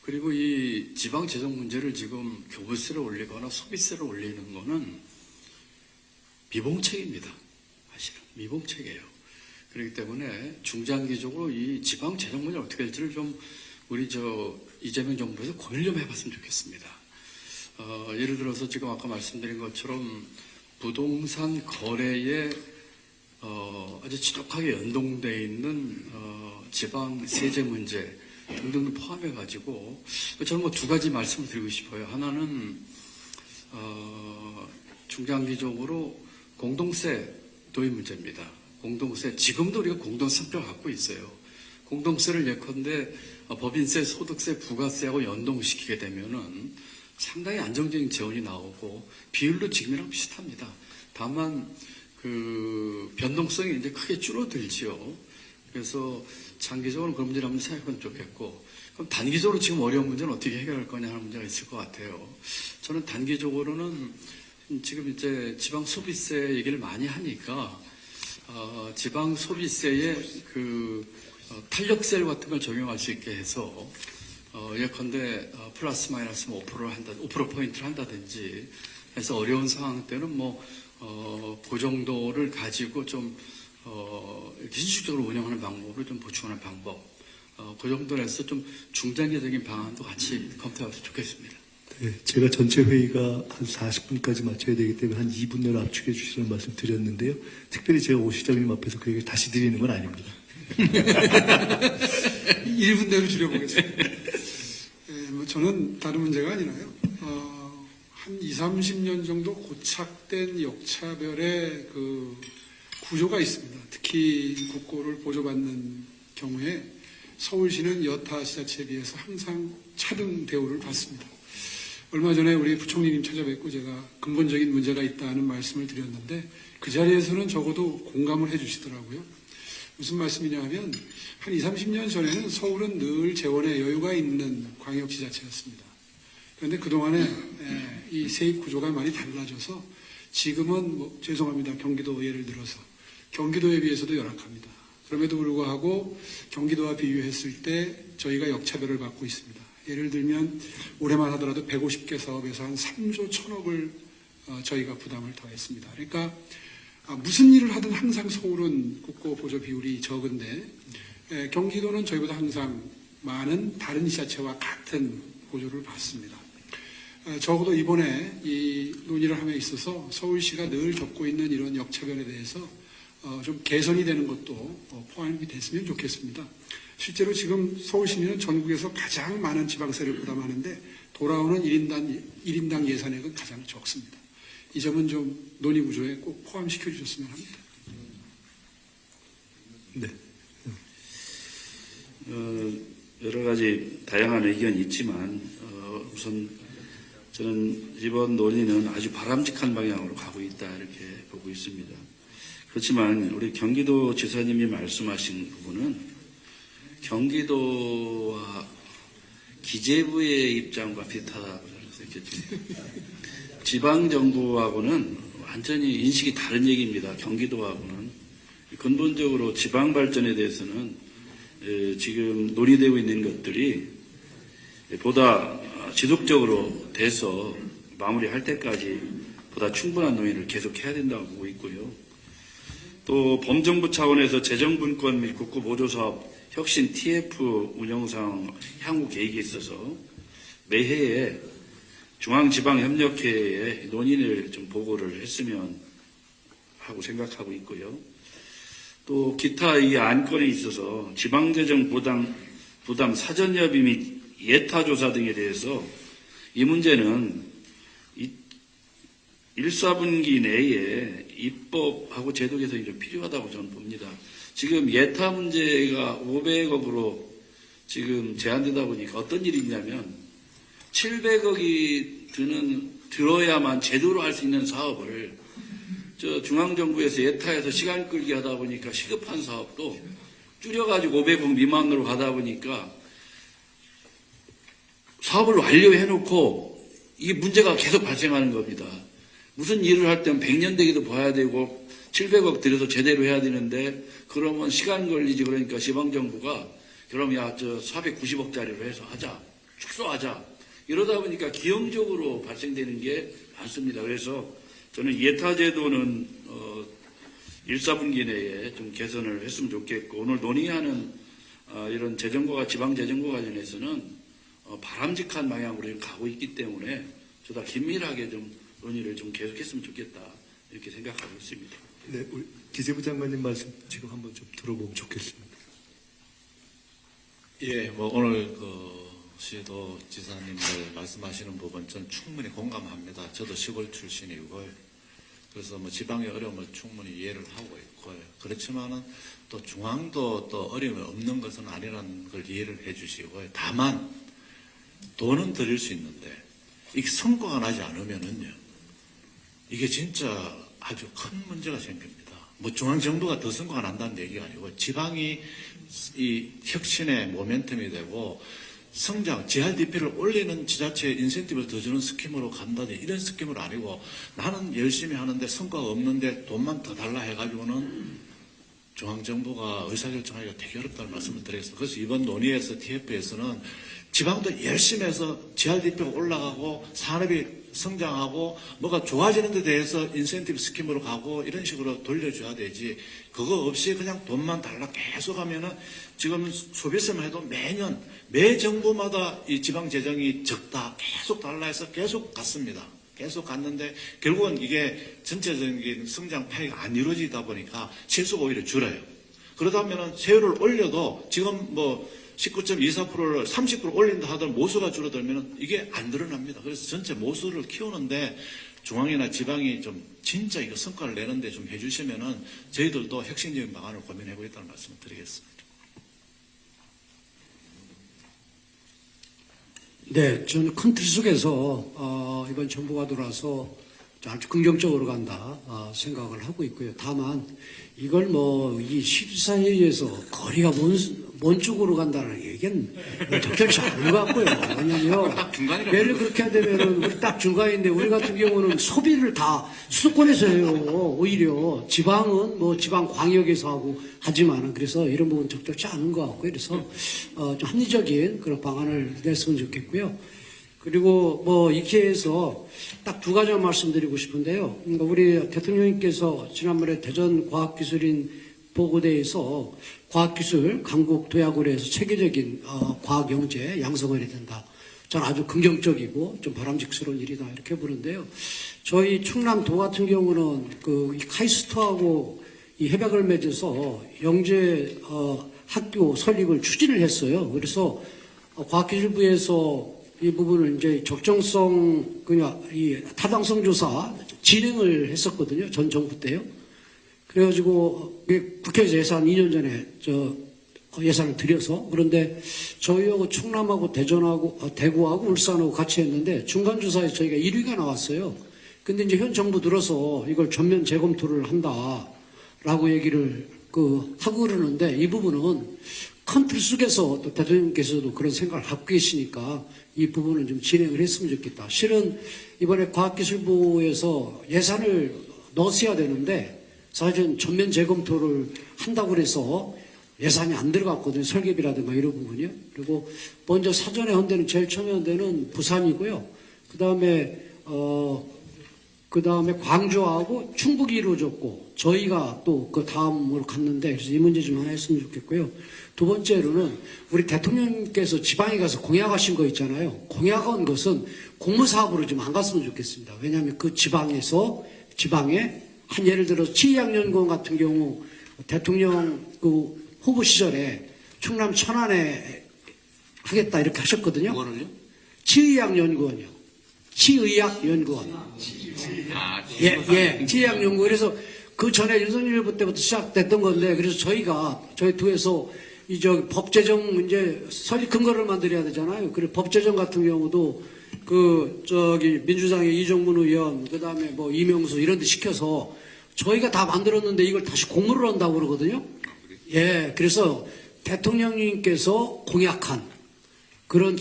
그리고 이 지방 재정 문제를 지금 교부세를 올리거나 소비세를 올리는 거는 미봉책입니다. 사실은 미봉책이에요. 그렇기 때문에 중장기적으로 이 지방 재정 문제 어떻게 될지를 좀 우리 이재명 정부에서 고민을 좀 해봤으면 좋겠습니다. 예를 들어서 지금 아까 말씀드린 것처럼 부동산 거래에 아주 지독하게 연동되어 있는 지방 세제 문제 등등을 포함해가지고 저는 뭐 두 가지 말씀을 드리고 싶어요. 하나는 중장기적으로 공동세 도입 문제입니다. 공동세, 지금도 우리가 공동세법을 갖고 있어요. 공동세를 예컨대 법인세, 소득세, 부가세하고 연동시키게 되면은 상당히 안정적인 재원이 나오고 비율도 지금이랑 비슷합니다. 다만 그 변동성이 이제 크게 줄어들지요. 그래서 장기적으로 그런 문제를 한번 생각하면 좋겠고, 그럼 단기적으로 지금 어려운 문제는 어떻게 해결할 거냐 하는 문제가 있을 것 같아요. 저는 단기적으로는 지금 이제 지방 소비세 얘기를 많이 하니까 지방 소비세의 그 탄력셀 같은 걸 적용할 수 있게 해서 예컨대 플러스 마이너스 5%포인트를 한다든지 해서 어려운 상황 때는 그 정도를 가지고 좀 기술적으로 운영하는 방법을 좀 보충하는 방법, 그 정도로 해서 좀 중장기적인 방안도 같이 검토하면 좋겠습니다. 네, 제가 전체 회의가 한 40분까지 마쳐야 되기 때문에 한 2분 내로 압축해 주시라는 말씀 드렸는데요. 특별히 제가 오 시장님 앞에서 그 얘기를 다시 드리는 건 아닙니다. 1분 내로 줄여보겠습니다. 저는 다른 문제가 아니라요. 한 20, 30년 정도 고착된 역차별의 그 구조가 있습니다. 특히 국고를 보조받는 경우에 서울시는 여타 시자체에 비해서 항상 차등 대우를 받습니다. 얼마 전에 우리 부총리님 찾아뵙고 제가 근본적인 문제가 있다는 말씀을 드렸는데 그 자리에서는 적어도 공감을 해주시더라고요. 무슨 말씀이냐 하면 한 20, 30년 전에는 서울은 늘 재원에 여유가 있는 광역지자체였습니다. 그런데 그동안에 이 세입 구조가 많이 달라져서 지금은 죄송합니다. 경기도 예를 들어서 경기도에 비해서도 열악합니다. 그럼에도 불구하고 경기도와 비교했을 때 저희가 역차별을 받고 있습니다. 예를 들면 올해만 하더라도 150개 사업에서 한 3조 1천억을 저희가 부담을 더했습니다. 그러니까 무슨 일을 하든 항상 서울은 국고 보조 비율이 적은데 경기도는 저희보다 항상 많은 다른 지자체와 같은 보조를 받습니다. 적어도 이번에 이 논의를 함에 있어서 서울시가 늘 겪고 있는 이런 역차별에 대해서 좀 개선이 되는 것도 포함이 됐으면 좋겠습니다. 실제로 지금 서울시민은 전국에서 가장 많은 지방세를 부담하는데 돌아오는 1인당 예산액은 가장 적습니다. 이 점은 좀 논의 구조에 꼭 포함시켜 주셨으면 합니다. 네. 여러 가지 다양한 의견이 있지만 우선 저는 이번 논의는 아주 바람직한 방향으로 가고 있다 이렇게 보고 있습니다. 그렇지만 우리 경기도 지사님이 말씀하신 부분은 경기도와 기재부의 입장과 비슷하다고 생각했죠. 지방정부하고는 완전히 인식이 다른 얘기입니다. 경기도하고는. 근본적으로 지방 발전에 대해서는 지금 논의되고 있는 것들이 보다 지속적으로 돼서 마무리할 때까지 보다 충분한 논의를 계속해야 된다고 보고 있고요. 또 범정부 차원에서 재정분권 및 국고 보조사업 혁신 TF 운영상 향후 계획에 있어서 매해에 중앙지방협력회에 논의를 좀 보고를 했으면 하고 생각하고 있고요. 또 기타 이 안건에 있어서 지방재정 부담 사전협의 및 예타조사 등에 대해서 이 문제는 1사분기 내에 입법하고 제도 개선이 좀 필요하다고 저는 봅니다. 지금 예타 문제가 500억으로 지금 제한되다 보니까 어떤 일이 있냐면 700억이 들어야만 제대로 할 수 있는 사업을 중앙정부에서 예타에서 시간 끌기 하다 보니까 시급한 사업도 줄여가지고 500억 미만으로 가다 보니까 사업을 완료해놓고 이게 문제가 계속 발생하는 겁니다. 무슨 일을 할 때는 100년 되기도 봐야 되고 700억 들여서 제대로 해야 되는데 그러면 시간 걸리지. 그러니까 지방정부가 그럼 490억짜리로 해서 하자. 축소하자. 이러다 보니까 기형적으로 발생되는 게 많습니다. 그래서 저는 예타제도는 1사분기 내에 좀 개선을 했으면 좋겠고 오늘 논의하는 이런 재정과 지방재정과 관련해서는 바람직한 방향으로 가고 있기 때문에 저도 긴밀하게 좀 논의를 좀 계속했으면 좋겠다 이렇게 생각하고 있습니다. 네, 우리 기재부 장관님 말씀 지금 한번 좀 들어보면 좋겠습니다. 예, 오늘 시도 지사님들 말씀하시는 부분 전 충분히 공감합니다. 저도 시골 출신이고요. 그래서 지방의 어려움을 충분히 이해를 하고 있고요. 그렇지만은 또 중앙도 또 어려움이 없는 것은 아니라는 걸 이해를 해주시고요. 다만 돈은 드릴 수 있는데 이 성과가 나지 않으면은요, 이게 진짜 아주 큰 문제가 생깁니다. 중앙정부가 더 성과가 난다는 얘기가 아니고 지방이 이 혁신의 모멘텀이 되고 성장, GRDP를 올리는 지자체에 인센티브를 더 주는 스킴으로 간다든지 이런 스킴으로 아니고 나는 열심히 하는데 성과가 없는데 돈만 더 달라 해가지고는 중앙정부가 의사결정하기가 되게 어렵다는 말씀을 드리겠습니다. 그래서 이번 논의에서 TF에서는 지방도 열심히 해서 GRDP가 올라가고 산업이 성장하고 뭐가 좋아지는 데 대해서 인센티브 스킴으로 가고 이런 식으로 돌려줘야 되지, 그거 없이 그냥 돈만 달라 계속 하면은 지금 소비세만 해도 매년 매 정부마다 이 지방 재정이 적다 계속 달라 해서 계속 갔습니다. 계속 갔는데 결국은 이게 전체적인 성장 파이가 안 이루어지다 보니까 실수가 오히려 줄어요. 그러다면은 세율을 올려도 지금 뭐 19.24%를 30% 올린다 하더라도 모수가 줄어들면 이게 안 늘어납니다. 그래서 전체 모수를 키우는데 중앙이나 지방이 좀 진짜 이거 성과를 내는데 좀 해주시면은 저희들도 혁신적인 방안을 고민해 보겠다는 말씀을 드리겠습니다. 네, 저는 큰 틀 속에서 이번 정부가 들어와서 아주 긍정적으로 간다 생각을 하고 있고요. 다만 이걸 뭐 이 시사회의에서 거리가 먼 쪽으로 간다는 얘기는 적절치 않은 것 같고요. 왜냐하면 예를 그렇게 하되면은 우리 딱 중간인데 우리 같은 경우는 소비를 다 수도권에서 해요. 오히려 지방은 뭐 지방 광역에서 하고 하지만은 그래서 이런 부분 적절치 않은 것 같고요. 그래서 좀 합리적인 그런 방안을 냈으면 좋겠고요. 그리고 뭐 이 기회에서 딱 두 가지만 말씀드리고 싶은데요. 그러니까 우리 대통령님께서 지난번에 대전과학기술인 보고대에서 과학기술 강국 도약으로 해서 체계적인 과학영재 양성을 해야 된다. 저는 아주 긍정적이고 좀 바람직스러운 일이다 이렇게 보는데요. 저희 충남도 같은 경우는 그 카이스트하고 이 협약을 맺어서 영재 학교 설립을 추진을 했어요. 그래서 과학기술부에서 이 부분을 이제 적정성, 그냥 이 타당성 조사 진행을 했었거든요. 전 정부 때요. 그래가지고 국회에서 예산 2년 전에 예산을 들여서, 그런데 저희하고 충남하고 대전하고 대구하고 울산하고 같이 했는데 중간 조사에 저희가 1위가 나왔어요. 근데 이제 현 정부 들어서 이걸 전면 재검토를 한다라고 얘기를 하고 그러는데 이 부분은 큰 틀 속에서 또 대통령께서도 그런 생각을 갖고 계시니까 이 부분을 좀 진행을 했으면 좋겠다. 실은 이번에 과학기술부에서 예산을 넣었어야 되는데 사실은 전면 재검토를 한다고 그래서 예산이 안 들어갔거든요. 설계비라든가 이런 부분이요. 그리고 먼저 사전에 한 데는 제일 처음에 한 데는 부산이고요. 그 다음에 광주하고 충북이 이루어졌고 저희가 또 그 다음으로 갔는데 그래서 이 문제 좀 하나 했으면 좋겠고요. 두 번째로는 우리 대통령께서 지방에 가서 공약하신 거 있잖아요. 공약한 것은 공무사업으로 좀 안 갔으면 좋겠습니다. 왜냐하면 그 지방에 한 예를 들어서 치의학연구원 같은 경우 대통령 그 후보 시절에 충남 천안에 하겠다 이렇게 하셨거든요. 뭐를요? 치의학연구원이요. 치의학연구원. 치의학연구원. 그래서 그 전에 윤석열 후보 때부터 시작됐던 건데, 그래서 저희 도에서 법 제정 문제 설립 근거를 만들어야 되잖아요. 그래서 법 제정 같은 경우도 민주당의 이정문 의원, 그 다음에 뭐 이명수 이런 데 시켜서 저희가 다 만들었는데 이걸 다시 공모를 한다고 그러거든요. 예, 그래서 대통령님께서 공약한 그런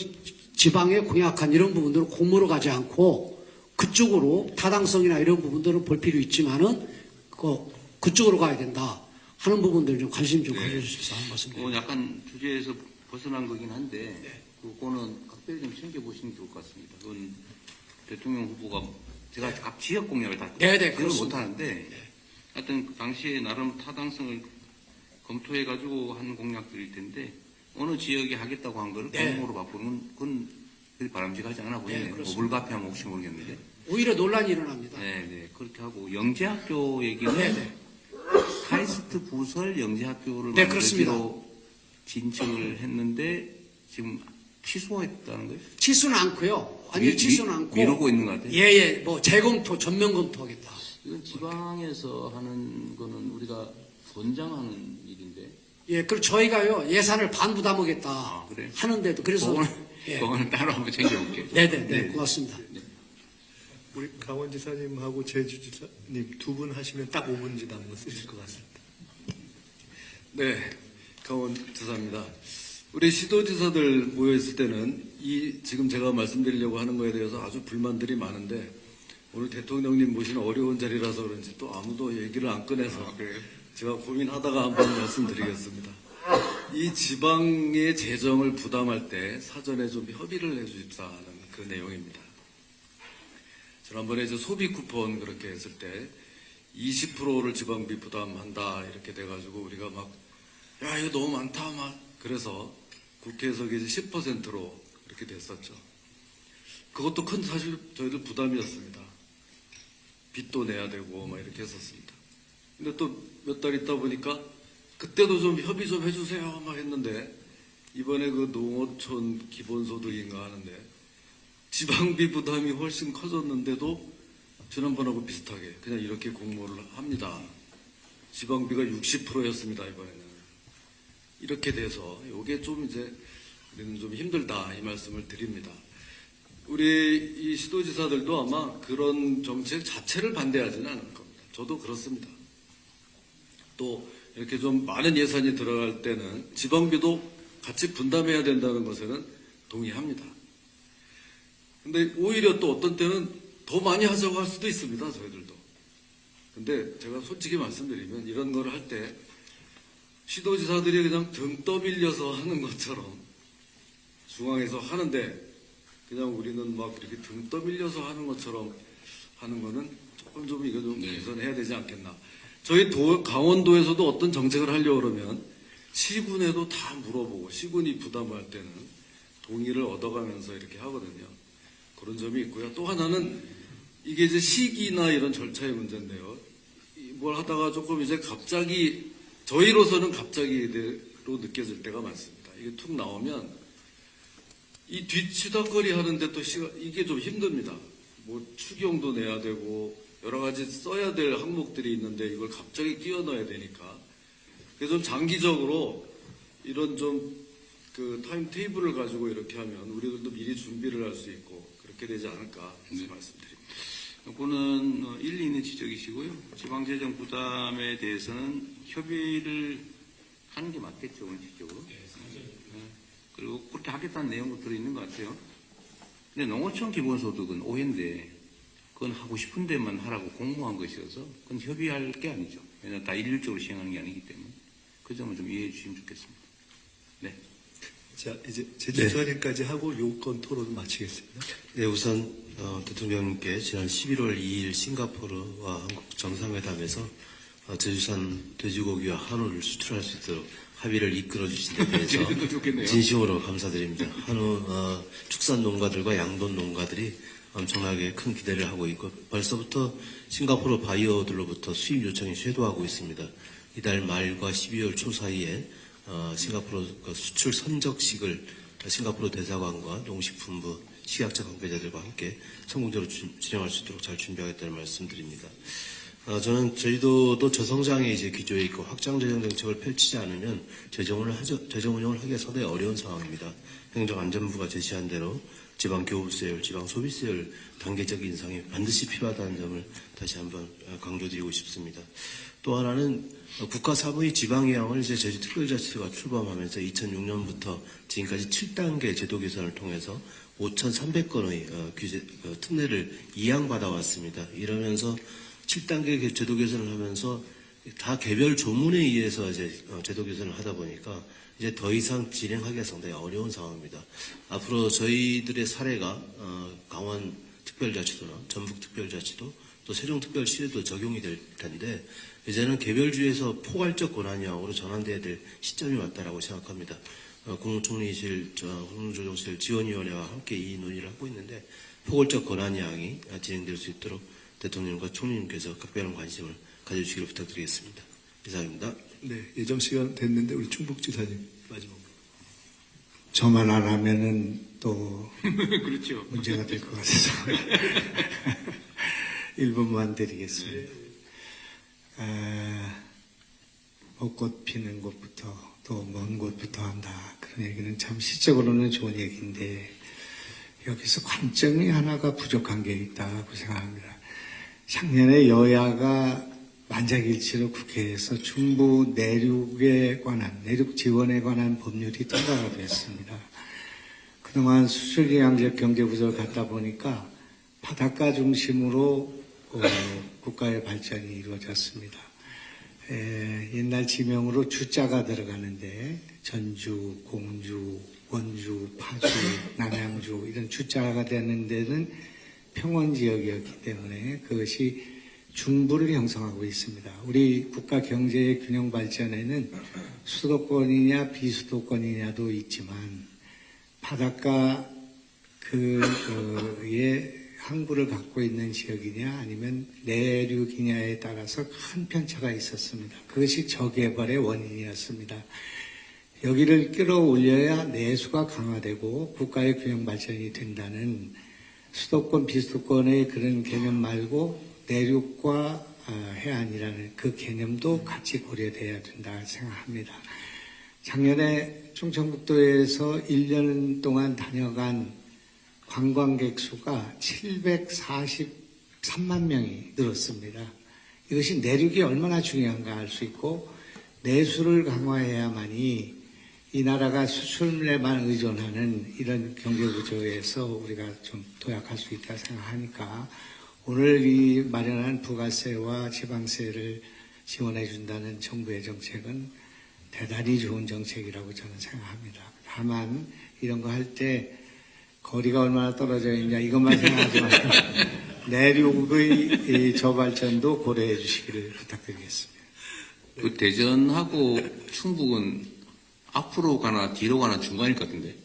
지방에 공약한 이런 부분들은 공모로 가지 않고 그쪽으로 타당성이나 이런 부분들은 볼 필요 있지만은 그쪽으로 가야 된다 하는 부분들 좀 관심 좀 가져주십사 하는 말씀입니다. 약간 주제에서 벗어난 거긴 한데 그거는 각별히 좀 챙겨보시는 게 좋을 것 같습니다. 그건 대통령 후보가 제가 각 지역 공약을 다 기억을 못하는데 하여튼 그 당시에 나름 타당성을 검토해가지고 한 공약들일 텐데 어느 지역에 하겠다고 한 거를 공모로 바꾸는 건 바람직하지 않아 보이네요. 뭐 불가피하면 혹시 모르겠는데. 오히려 논란이 일어납니다. 네. 그렇게 하고 영재학교 얘기는 카이스트 부설 영재학교를 만들기로 진척을 했는데 지금 취소했다는 거예요? 취소는 않고요. 아니 취소는 않고 미루고 있는 것 같아요. 예. 뭐 재검토 전면 검토하겠다. 이건 지방에서 하는 거는 우리가 권장하는 일인데. 예, 그리고 저희가요 예산을 반 부담하겠다 하는데도 그래서 그거는 따로 한번 챙겨볼게요. 네, 고맙습니다. 우리 강원지사님하고 제주지사님 두 분 하시면 딱 5분 지나면 쓰실 것 같습니다. 네, 강원지사입니다. 우리 시도지사들 모여있을 때는 지금 제가 말씀드리려고 하는 거에 대해서 아주 불만들이 많은데 오늘 대통령님 모시는 어려운 자리라서 그런지 또 아무도 얘기를 안 꺼내서 제가 고민하다가 한번 말씀드리겠습니다. 이 지방의 재정을 부담할 때 사전에 좀 협의를 해주십사는 그 내용입니다. 지난번에 이제 소비 쿠폰 그렇게 했을 때 20%를 지방비 부담한다 이렇게 돼가지고 우리가 막 야 이거 너무 많다 막 그래서 국회에서 이제 10%로 이렇게 됐었죠. 그것도 큰 사실 저희들 부담이었습니다. 빚도 내야 되고 막 이렇게 했었습니다. 근데 또 몇 달 있다 보니까 그때도 좀 협의 좀 해주세요 막 했는데 이번에 그 농어촌 기본소득인가 하는데 지방비 부담이 훨씬 커졌는데도 지난번하고 비슷하게 그냥 이렇게 공모를 합니다. 지방비가 60%였습니다 이번에는. 이렇게 돼서 이게 좀 이제 우리는 좀 힘들다 이 말씀을 드립니다. 우리 이 시도지사들도 아마 그런 정책 자체를 반대하지는 않을 겁니다. 저도 그렇습니다. 또 이렇게 좀 많은 예산이 들어갈 때는 지방비도 같이 분담해야 된다는 것에는 동의합니다. 근데 오히려 또 어떤 때는 더 많이 하자고 할 수도 있습니다, 저희들도. 근데 제가 솔직히 말씀드리면 이런 걸 할 때 시도지사들이 그냥 등 떠밀려서 하는 것처럼 중앙에서 하는데 그냥 우리는 막 이렇게 등 떠밀려서 하는 것처럼 하는 거는 조금 좀 이거 좀 개선해야 되지 않겠나. 저희 강원도에서도 어떤 정책을 하려고 그러면 시군에도 다 물어보고 시군이 부담할 때는 동의를 얻어가면서 이렇게 하거든요. 그런 점이 있고요. 또 하나는 이게 이제 시기나 이런 절차의 문제인데요. 뭘 하다가 조금 이제 갑자기 저희로서는 갑자기로 느껴질 때가 많습니다. 이게 툭 나오면 이 뒤치다거리 하는데 또 이게 좀 힘듭니다. 뭐 추경도 내야 되고 여러 가지 써야 될 항목들이 있는데 이걸 갑자기 끼워 넣어야 되니까 그래서 좀 장기적으로 이런 좀 그 타임 테이블을 가지고 이렇게 하면 우리들도 미리 준비를 할 수 있고 그렇게 되지 않을까 해서 말씀드립니다. 이거는 일리 있는 지적이시고요. 지방재정 부담에 대해서는 협의를 하는 게 맞겠죠, 원칙적으로. 네. 그리고 그렇게 하겠다는 내용도 들어있는 것 같아요. 근데 농어촌 기본소득은 오해인데 그건 하고 싶은 데만 하라고 공모한 것이어서 그건 협의할 게 아니죠. 왜냐하면 다 일률적으로 시행하는 게 아니기 때문에 그 점을 좀 이해해 주시면 좋겠습니다. 네. 자, 이제 제주처리까지 하고 요건 토론을 마치겠습니다. 네, 우선 대통령님께 지난 11월 2일 싱가포르와 한국 정상회담에서 제주산 돼지고기와 한우를 수출할 수 있도록 합의를 이끌어 주신 데 대해서 진심으로 감사드립니다. 한우 축산 농가들과 양돈 농가들이 엄청나게 큰 기대를 하고 있고 벌써부터 싱가포르 바이어들로부터 수입 요청이 쇄도하고 있습니다. 이달 말과 12월 초 사이에 싱가포르 수출 선적식을 싱가포르 대사관과 농식품부 식약처 관계자들과 함께 성공적으로 진행할 수 있도록 잘 준비하겠다는 말씀드립니다. 저희도 저성장에 이제 기조에 있고 확장 재정 정책을 펼치지 않으면 재정 운영을 하기가 상당히 어려운 상황입니다. 행정안전부가 제시한 대로 지방 교부세율, 지방 소비세율 단계적 인상이 반드시 필요하다는 점을 다시 한번 강조드리고 싶습니다. 또 하나는 국가 사무의 지방의항을 이제 제주특별자치도가 출범하면서 2006년부터 지금까지 7단계 제도 개선을 통해서 5,300건의 특례를 이양받아 왔습니다. 이러면서 7단계 제도 개선을 하면서 다 개별 조문에 의해서 이제 제도 개선을 하다 보니까 이제 더 이상 진행하기가 상당히 어려운 상황입니다. 앞으로 저희들의 사례가 강원 특별자치도나 전북 특별자치도 또 세종특별시에도 적용이 될 텐데 이제는 개별주에서 포괄적 권한형으로 전환돼야 될 시점이 왔다라고 생각합니다. 국무총리실, 국무조정실 지원위원회와 함께 이 논의를 하고 있는데 포괄적 권한형이 진행될 수 있도록 대통령과 총리님께서 각별한 관심을 가져주시기를 부탁드리겠습니다. 이상입니다. 네, 예정 시간 됐는데 우리 충북지사님 마지막으로. 저만 안 하면은 또 그렇죠. 문제가 될 것 같아서 1분만 드리겠습니다. 벚꽃 피는 곳부터 또 먼 곳부터 한다. 그런 얘기는 참 시적으로는 좋은 얘기인데 여기서 관점이 하나가 부족한 게 있다고 생각합니다. 작년에 여야가 만장일치로 국회에서 중부 내륙에 관한, 내륙 지원에 관한 법률이 통과가 됐습니다. 그동안 수출기량적 경제구조를 갖다 보니까 바닷가 중심으로 국가의 발전이 이루어졌습니다. 옛날 지명으로 주자가 들어가는데 전주, 공주, 원주, 파주, 남양주 이런 주자가 되는 데는 평원 지역이었기 때문에 그것이 중부를 형성하고 있습니다. 우리 국가 경제의 균형 발전에는 수도권이냐 비수도권이냐도 있지만 바닷가 그의 항구를 갖고 있는 지역이냐 아니면 내륙이냐에 따라서 큰 편차가 있었습니다. 그것이 저개발의 원인이었습니다. 여기를 끌어올려야 내수가 강화되고 국가의 균형 발전이 된다는 수도권 비수도권의 그런 개념 말고 내륙과 해안이라는 그 개념도 같이 고려돼야 된다 생각합니다. 작년에 충청북도에서 1년 동안 다녀간 관광객 수가 743만 명이 늘었습니다. 이것이 내륙이 얼마나 중요한가 알 수 있고 내수를 강화해야만이 이 나라가 수출에만 의존하는 이런 경제 구조에서 우리가 좀 도약할 수 있다 생각하니까 오늘 이 마련한 부가세와 지방세를 지원해 준다는 정부의 정책은 대단히 좋은 정책이라고 저는 생각합니다. 다만 이런 거 할 때 거리가 얼마나 떨어져 있냐 이것만 생각하지 말고 내륙의 저발전도 고려해 주시기를 부탁드리겠습니다. 그 대전하고 충북은 앞으로 가나 뒤로 가나 중간일 것 같은데.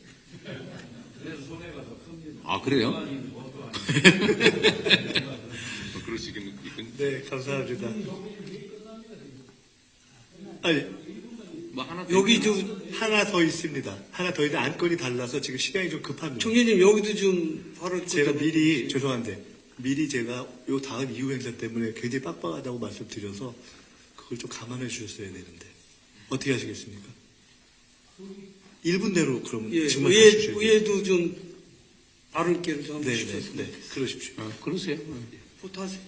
아 그래요? 그럴 수 있겠네. 네, 감사합니다. 아니, 여기 좀 하나 더 있습니다. 하나 더 있는데 안건이 달라서 지금 시간이 좀 급합니다. 총재님 여기도 좀 바로 제가 미리 죄송한데 미리 제가 요 다음 이후 행사 때문에 굉장히 빡빡하다고 말씀드려서 그걸 좀 감안해 주셨어야 되는데 어떻게 하시겠습니까? 1분 내로 그럼 질문 주셔야 돼요. 의회도 좀 발언 기회를 좀 네, 주십시오. 네, 그러십시오. 그러세요. 부탁하세요.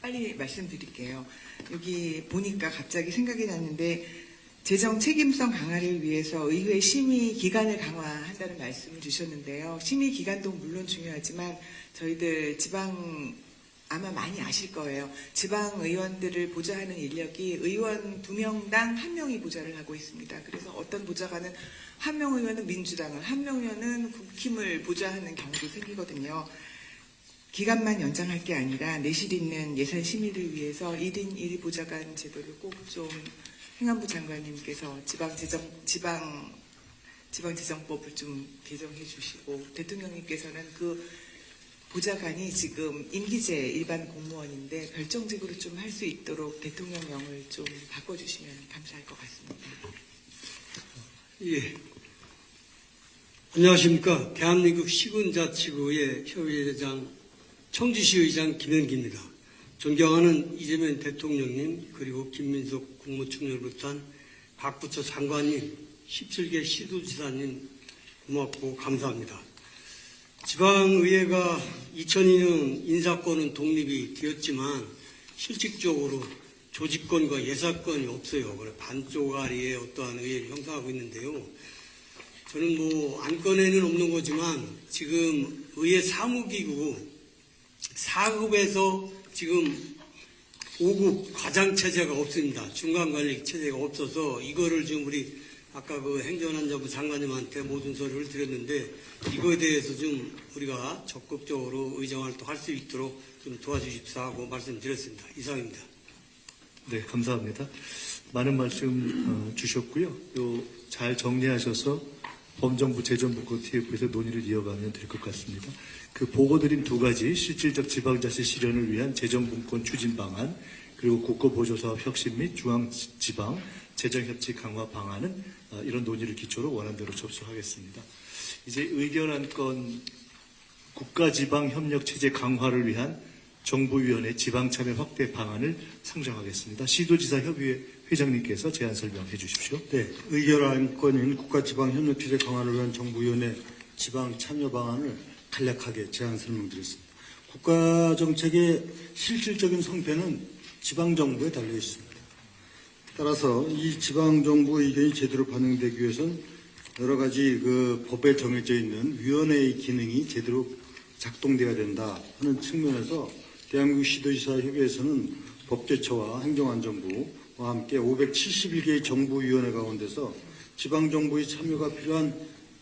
빨리 말씀드릴게요. 여기 보니까 갑자기 생각이 났는데 재정 책임성 강화를 위해서 의회 심의 기간을 강화한다는 말씀을 주셨는데요. 심의 기간도 물론 중요하지만 저희들 지방 아마 많이 아실 거예요. 지방 의원들을 보좌하는 인력이 의원 2명당 1명이 보좌를 하고 있습니다. 그래서 어떤 보좌관은 1명 의원은 민주당을, 1명 의원은 국힘을 보좌하는 경우도 생기거든요. 기간만 연장할 게 아니라 내실 있는 예산 심의를 위해서 1인 1보좌관 제도를 꼭 좀 행안부 장관님께서 지방재정법을 좀 개정해 주시고 대통령님께서는 그 보좌관이 지금 임기제 일반 공무원인데 별정직으로 좀 할 수 있도록 대통령령을 좀 바꿔주시면 감사할 것 같습니다. 예. 안녕하십니까. 대한민국 시군자치구의 협의회장 청주시 의장 김현기입니다. 존경하는 이재명 대통령님 그리고 김민석 국무총리를 비롯한 각 부처 장관님, 17개 시도지사님 고맙고 감사합니다. 지방의회가 2002년 인사권은 독립이 되었지만 실질적으로 조직권과 예산권이 없어요. 그래 반쪽아리의 어떠한 의회를 형성하고 있는데요. 저는 안건에는 없는 거지만 지금 의회 사무기구 4급에서 지금 5급 과장 체제가 없습니다. 중간관리 체제가 없어서 이거를 지금 우리 아까 그 행정안전부 장관님한테 모든 소리를 드렸는데 이거에 대해서 좀 우리가 적극적으로 의정활동할 수 있도록 좀 도와주십사 하고 말씀드렸습니다. 이상입니다. 네, 감사합니다. 많은 말씀 주셨고요. 잘 정리하셔서 범정부, 재정부, TF에서 논의를 이어가면 될 것 같습니다. 그 보고드린 두 가지 실질적 지방자치 실현을 위한 재정분권 추진 방안 그리고 국고보조사업 혁신 및 중앙지방 재정협치 강화 방안은 이런 논의를 기초로 원안대로 접수하겠습니다. 이제 의결안건 국가지방협력체제 강화를 위한 정부위원회 지방참여 확대 방안을 상정하겠습니다. 시도지사협의회 회장님께서 제안 설명해 주십시오. 네, 의결안건인 국가지방협력체제 강화를 위한 정부위원회 지방참여 방안을 간략하게 제안 설명드렸습니다. 국가정책의 실질적인 성패는 지방정부에 달려 있습니다. 따라서 이 지방정부 의견이 제대로 반영되기 위해서는 여러 가지 그 법에 정해져 있는 위원회의 기능이 제대로 작동돼야 된다 하는 측면에서 대한민국 시도지사 협의회에서는 법제처와 행정안전부, 함께 571개의 정부위원회 가운데서 지방정부의 참여가 필요한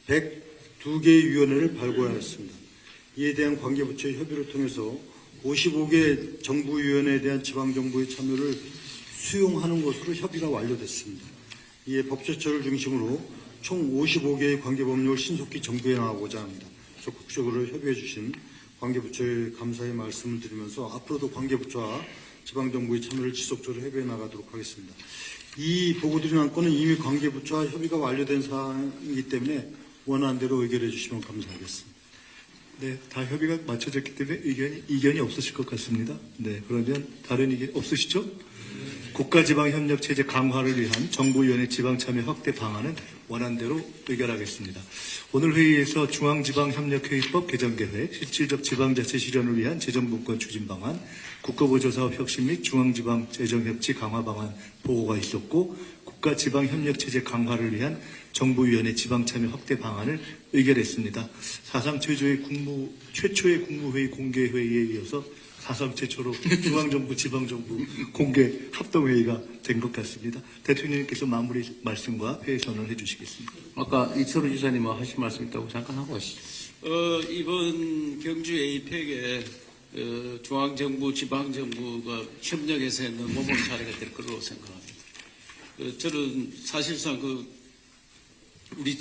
102개의 위원회를 발굴하였습니다. 이에 대한 관계부처의 협의를 통해서 55개 정부위원회에 대한 지방정부의 참여를 수용하는 것으로 협의가 완료됐습니다. 이에 법제처를 중심으로 총 55개의 관계법령을 신속히 정부에 나가고자 합니다. 적극적으로 협의해 주신 관계부처에 감사의 말씀을 드리면서 앞으로도 관계부처와 지방정부의 참여를 지속적으로 협의해 나가도록 하겠습니다. 이 보고드린 안건은 이미 관계부처와 협의가 완료된 사항이기 때문에 원하는 대로 의결해 주시면 감사하겠습니다. 네, 다 협의가 맞춰졌기 때문에 이견이 없으실 것 같습니다. 네, 그러면 다른 이견 없으시죠? 국가지방협력체제 강화를 위한 정부위원회 지방참여 확대 방안은 원안대로 의결하겠습니다. 오늘 회의에서 중앙지방협력회의법 개정계획, 실질적 지방자치 실현을 위한 재정분권 추진 방안, 국가보조사업 혁신 및 중앙지방 재정협치 강화 방안 보고가 있었고, 국가지방협력체제 강화를 위한 정부위원회 지방참여 확대 방안을 의결했습니다. 사상 최초의 국무회의 공개회의에 이어서 사상 최초로 중앙정부, 지방정부 공개 합동회의가 된 것 같습니다. 대통령님께서 마무리 말씀과 회의 선언을 해주시겠습니다. 아까 이철우 지사님 하실 말씀 있다고 잠깐 하고 하시죠. 이번 경주 에이펙에 중앙정부, 지방정부가 협력해서 했는 모범 사례가 될 거라고 생각합니다. 저는 사실상 우리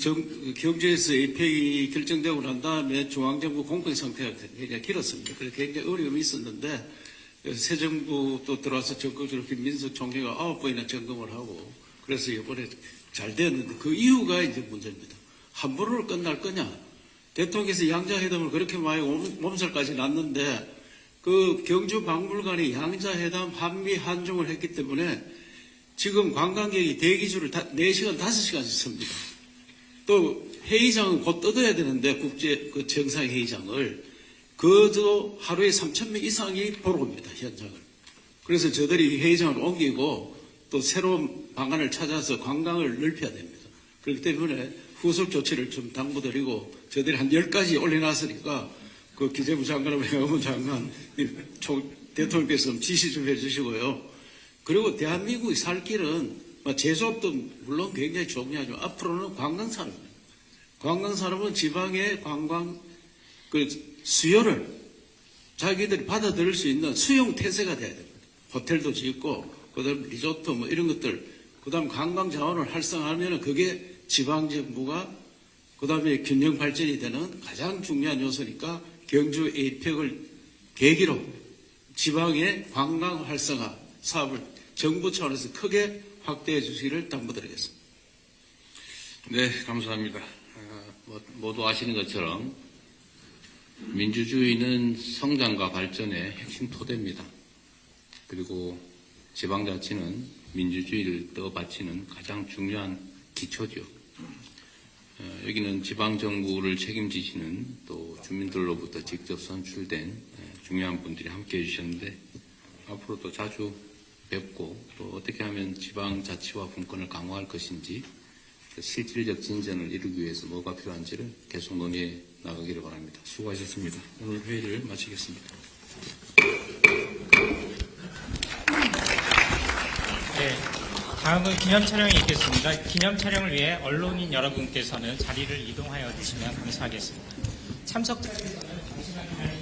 경주에서 에이펙이 결정되고 난 다음에 중앙정부 공백 상태가 굉장히 길었습니다. 그래서 굉장히 어려움이 있었는데 새 정부 또 들어와서 전국적으로 김민석 총리가 9번이나 점검을 하고 그래서 이번에 잘 됐는데 그 이유가 이제 문제입니다. 함부로 끝날 거냐? 대통령께서 양자회담을 그렇게 많이 몸살까지 났는데 그 경주 박물관이 양자회담 한미 한중을 했기 때문에 지금 관광객이 대기줄을 4시간, 5시간씩 섭니다. 또 회의장은 곧 뜯어야 되는데 국제 정상회의장을 그저 하루에 3,000명 이상이 보러 옵니다. 현장을. 그래서 저들이 회의장을 옮기고 또 새로운 방안을 찾아서 관광을 넓혀야 됩니다. 그렇기 때문에 후속 조치를 좀 당부드리고 저들이 한 10가지 올려놨으니까 그 기재부 장관하고 외교부 장관 대통령께서 좀 지시 좀 해주시고요. 그리고 대한민국이 살 길은 제조업도 물론 굉장히 중요하지만 앞으로는 관광산업입니다. 관광산업은 지방의 관광 수요를 자기들이 받아들일 수 있는 수용 태세가 돼야 됩니다. 호텔도 짓고 그다음 리조트 이런 것들 그다음 관광 자원을 활성화하면 그게 지방정부가 그다음에 균형 발전이 되는 가장 중요한 요소니까 경주 에이펙을 계기로 지방의 관광 활성화 사업을 정부 차원에서 크게 확대해 주시기를 당부드리겠습니다. 네, 감사합니다. 모두 아시는 것처럼 민주주의는 성장과 발전의 핵심 토대입니다. 그리고 지방자치는 민주주의를 떠받치는 가장 중요한 기초죠. 여기는 지방정부를 책임지시는 또 주민들로부터 직접 선출된 중요한 분들이 함께해 주셨는데 앞으로도 자주 뵙고 또 어떻게 하면 지방자치와 분권을 강화할 것인지 실질적 진전을 이루기 위해서 뭐가 필요한지를 계속 논의해 나가기를 바랍니다. 수고하셨습니다. 오늘 회의를 마치겠습니다. 네, 다음은 기념 촬영이 있겠습니다. 기념 촬영을 위해 언론인 여러분께서는 자리를 이동하여 주시면 감사하겠습니다. 참석자께서는 잠시만요.